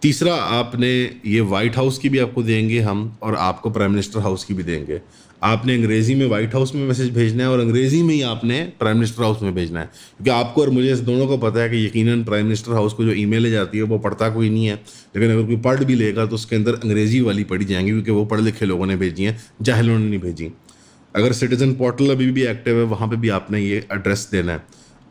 تیسرا، آپ نے یہ وائٹ ہاؤس کی بھی آپ کو دیں گے ہم، اور آپ کو پرائم منسٹر ہاؤس کی بھی دیں گے۔ آپ نے انگریزی میں وائٹ ہاؤس میں میسج بھیجنا ہے اور انگریزی میں ہی آپ نے پرائم منسٹر ہاؤس میں بھیجنا ہے، کیونکہ آپ کو اور مجھے اس دونوں کو پتہ ہے کہ یقیناً پرائم منسٹر ہاؤس کو جو ای میلیں جاتی ہے وہ پڑھتا کوئی نہیں ہے، لیکن اگر کوئی پڑھ بھی لے گا تو اس کے اندر انگریزی والی پڑھی جائیں گی، کیونکہ وہ پڑھ لکھے لوگوں نے بھیجی ہیں، جاہلوں نے نہیں بھیجی۔ اگر سٹیزن پورٹل ابھی بھی ایکٹیو ہے، وہاں پہ بھی آپ نے یہ ایڈریس دینا ہے۔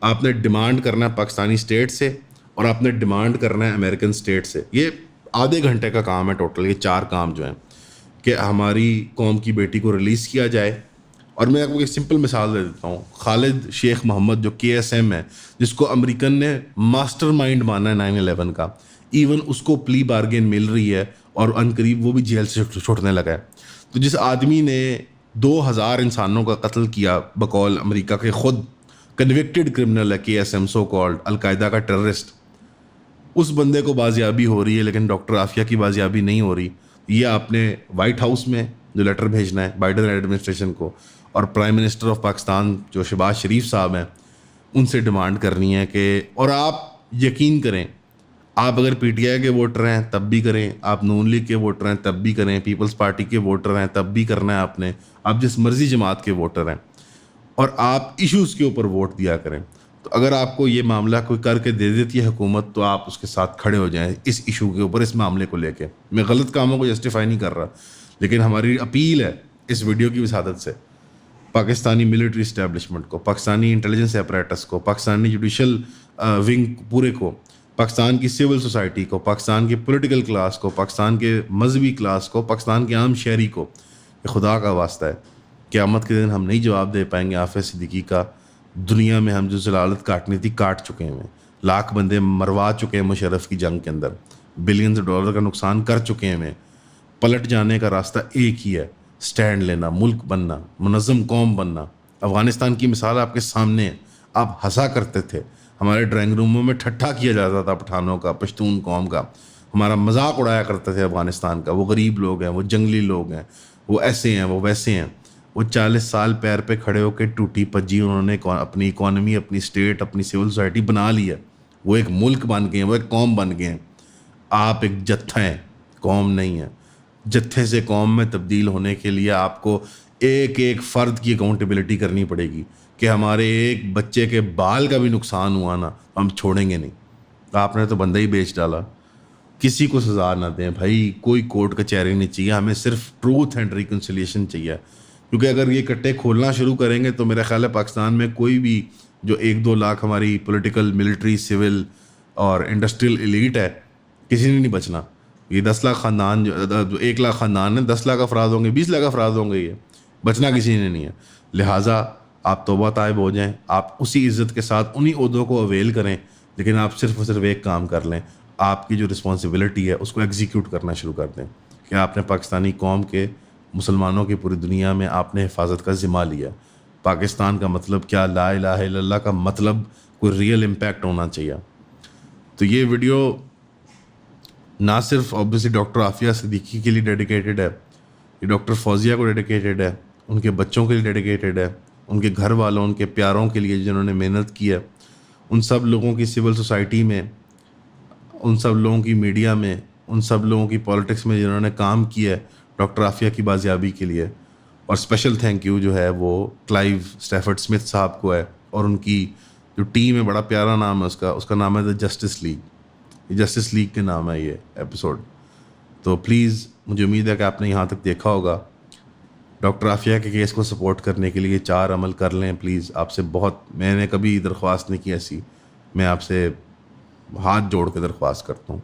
آپ نے ڈیمانڈ کرنا ہے پاکستانی اسٹیٹ سے، اور آپ نے ڈیمانڈ کرنا ہے امریکن اسٹیٹ سے۔ یہ آدھے گھنٹے کا کام ہے ٹوٹل، یہ 4 کام جو ہیں کہ ہماری قوم کی بیٹی کو ریلیز کیا جائے۔ اور میں آپ کو ایک سمپل مثال دے دیتا ہوں، خالد شیخ محمد جو KSM ہے، جس کو امریکن نے ماسٹر مائنڈ مانا ہے 9/11 کا، ایون اس کو پلی بارگین مل رہی ہے اور عنقریب وہ بھی جیل سے چھوٹنے لگا ہے۔ تو جس آدمی نے 2000 انسانوں کا قتل کیا بقول امریکہ کے خود کنوکٹڈ کرمنل ہے KSM سو کالڈ القاعدہ کا ٹیررسٹ، اس بندے کو بازیابی ہو رہی ہے لیکن ڈاکٹر عافیہ کی بازیابی نہیں ہو رہی۔ یہ آپ نے وائٹ ہاؤس میں جو لیٹر بھیجنا ہے بائیڈن ایڈمنسٹریشن کو، اور پرائم منسٹر آف پاکستان جو شہباز شریف صاحب ہیں ان سے ڈیمانڈ کرنی ہے کہ، اور آپ یقین کریں، آپ اگر PTI کے ووٹر ہیں تب بھی کریں، آپ نون لیگ کے ووٹر ہیں تب بھی کریں، پیپلز پارٹی کے ووٹر ہیں تب بھی کرنا ہے آپ نے، آپ جس مرضی جماعت کے ووٹر ہیں، اور آپ ایشوز کے اوپر ووٹ دیا کریں۔ تو اگر آپ کو یہ معاملہ کوئی کر کے دے دیتی ہے حکومت تو آپ اس کے ساتھ کھڑے ہو جائیں اس ایشو کے اوپر، اس معاملے کو لے کے۔ میں غلط کاموں کو جسٹیفائی نہیں کر رہا، لیکن ہماری اپیل ہے اس ویڈیو کی وسادت سے پاکستانی ملٹری اسٹیبلشمنٹ کو، پاکستانی انٹیلیجنس اپریٹس کو، پاکستانی جوڈیشل ونگ پورے کو، پاکستان کی سول سوسائٹی کو، پاکستان کے پولیٹیکل کلاس کو، پاکستان کے مذہبی کلاس کو، پاکستان کے عام شہری کو، کہ خدا کا واسطہ ہے قیامت کے دن ہم نہیں جواب دے پائیں گے عافیہ صدیقی کا۔ دنیا میں ہم جو ضلالت کاٹنی تھی کاٹ چکے ہیں، لاکھ بندے مروا چکے ہیں مشرف کی جنگ کے اندر، بلینز ڈالر کا نقصان کر چکے ہیں۔ پلٹ جانے کا راستہ ایک ہی ہے، سٹینڈ لینا، ملک بننا، منظم قوم بننا۔ افغانستان کی مثال آپ کے سامنے ہے، آپ ہنسا کرتے تھے، ہمارے ڈرائنگ روموں میں ٹھٹھا کیا جاتا تھا پٹھانوں کا، پشتون قوم کا، ہمارا مذاق اڑایا کرتے تھے افغانستان کا، وہ غریب لوگ ہیں، وہ جنگلی لوگ ہیں، وہ ایسے ہیں، وہ ویسے ہیں۔ وہ 40 سال پیر پہ کھڑے ہو کے ٹوٹی پجی انہوں نے اپنی اکانومی، اپنی اسٹیٹ، اپنی سول سوسائٹی بنا لی ہے، وہ ایک ملک بن گئے ہیں، وہ ایک قوم بن گئے ہیں۔ آپ ایک جتھا ہیں، قوم نہیں ہے۔ جتھے سے قوم میں تبدیل ہونے کے لیے آپ کو ایک ایک فرد کی اکاؤنٹیبلٹی کرنی پڑے گی، کہ ہمارے ایک بچے کے بال کا بھی نقصان ہوا نا ہم چھوڑیں گے نہیں۔ آپ نے تو بندہ ہی بیچ ڈالا۔ کسی کو سزا نہ دیں بھائی، کوئی کورٹ کچہری نہیں چاہیے، ہمیں صرف ٹروتھ اینڈ ریکنسیلیشن چاہیے، کیونکہ اگر یہ کٹے کھولنا شروع کریں گے تو میرا خیال ہے پاکستان میں کوئی بھی جو 1-2 لاکھ ہماری پولیٹیکل، ملٹری، سول اور انڈسٹریل ایلیٹ ہے، کسی نے نہیں بچنا۔ یہ 10 لاکھ خاندان، جو 1 لاکھ خاندان ہے، 10 لاکھ افراد ہوں گے، 20 لاکھ افراد ہوں گے، یہ بچنا کسی نے نہیں ہے۔ لہٰذا آپ توبہ طائب ہو جائیں، آپ اسی عزت کے ساتھ انہی عہدوں کو اویل کریں، لیکن آپ صرف اور صرف ایک کام کر لیں، آپ کی جو رسپانسبلٹی ہے اس کو ایگزیکیوٹ کرنا شروع کر دیں، کہ آپ نے پاکستانی قوم کے، مسلمانوں کی پوری دنیا میں آپ نے حفاظت کا ذمہ لیا۔ پاکستان کا مطلب کیا، لا الہ الا اللہ کا مطلب کوئی ریئل امپیکٹ ہونا چاہیے۔ تو یہ ویڈیو نہ صرف آبویسلی ڈاکٹر عافیہ صدیقی کے لیے ڈیڈیکیٹڈ ہے، یہ ڈاکٹر فوزیہ کو ڈیڈیکیٹڈ ہے، ان کے بچوں کے لیے ڈیڈیکیٹڈ ہے، ان کے گھر والوں، ان کے پیاروں کے لیے جنہوں نے محنت کی ہے، ان سب لوگوں کی سول سوسائٹی میں، ان سب لوگوں کی میڈیا میں، ان سب لوگوں کی پالیٹکس میں جنہوں نے کام کیا ہے ڈاکٹر عافیہ کی بازیابی کے لیے۔ اور اسپیشل تھینک یو جو ہے وہ کلائیو اسٹیفرڈ اسمتھ صاحب کو ہے، اور ان کی جو ٹیم ہے، بڑا پیارا نام ہے اس کا نام ہے دا جسٹس لیگ، یہ جسٹس لیگ کے نام ہے یہ ایپیسوڈ۔ تو پلیز، مجھے امید ہے کہ آپ نے یہاں تک دیکھا ہوگا، ڈاکٹر عافیہ کے کیس کو سپورٹ کرنے کے لیے 4 عمل کر لیں پلیز۔ آپ سے بہت، میں نے کبھی درخواست نہیں کی ایسی، میں آپ سے ہاتھ جوڑ کے درخواست کرتا ہوں،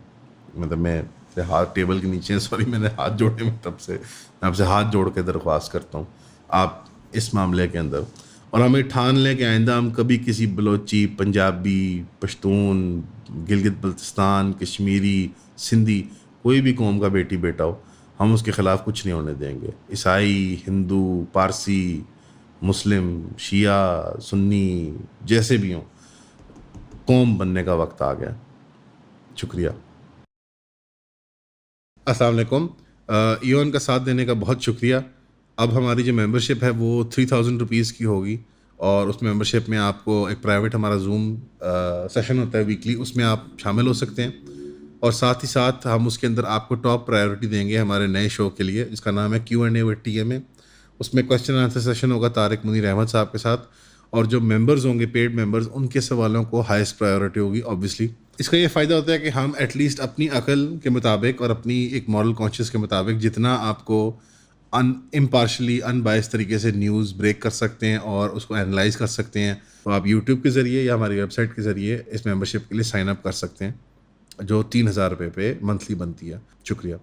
مطلب میں ہاتھ ٹیبل کے نیچے، سوری میں نے ہاتھ جوڑے میں تب سے، میں آپ سے ہاتھ جوڑ کے درخواست کرتا ہوں آپ اس معاملے کے اندر۔ اور ہمیں ٹھان لیں کہ آئندہ ہم کبھی کسی بلوچی، پنجابی، پشتون، گلگت بلتستان، کشمیری، سندھی، کوئی بھی قوم کا بیٹی بیٹا ہو، ہم اس کے خلاف کچھ نہیں ہونے دیں گے. عیسائی، ہندو، پارسی، مسلم، شیعہ، سنی، جیسے بھی ہوں، قوم بننے کا وقت آ گیا. شکریہ. السلام علیکم. ایون کا ساتھ دینے کا بہت شکریہ. اب ہماری جو ممبرشپ ہے وہ 3000 روپیز کی ہوگی، اور اس ممبرشپ میں آپ کو ایک پرائیویٹ ہمارا زوم سیشن ہوتا ہے ویکلی، اس میں آپ شامل ہو سکتے ہیں. اور ساتھ ہی ساتھ ہم اس کے اندر آپ کو ٹاپ پرائیورٹی دیں گے ہمارے نئے شو کے لیے، جس کا نام ہے Q&A with TMA. اس میں کویشچن آنسر سیشن ہوگا طارق منیر احمد صاحب کے ساتھ، اور جو ممبرز ہوں گے، پیڈ ممبرز، ان کے سوالوں کو ہائیسٹ پرائیورٹی ہوگی آبویسلی. اس کا یہ فائدہ ہوتا ہے کہ ہم ایٹ لیسٹ اپنی عقل کے مطابق اور اپنی ایک مورل کانشیس کے مطابق جتنا آپ کو امپارشلی ان بائس طریقے سے نیوز بریک کر سکتے ہیں اور اس کو انالائز کر سکتے ہیں، تو آپ یوٹیوب کے ذریعے یا ہماری ویب سائٹ کے ذریعے اس ممبرشپ کے لیے سائن اپ کر سکتے ہیں، جو 3000 روپے پہ منتھلی بنتی ہے. شکریہ.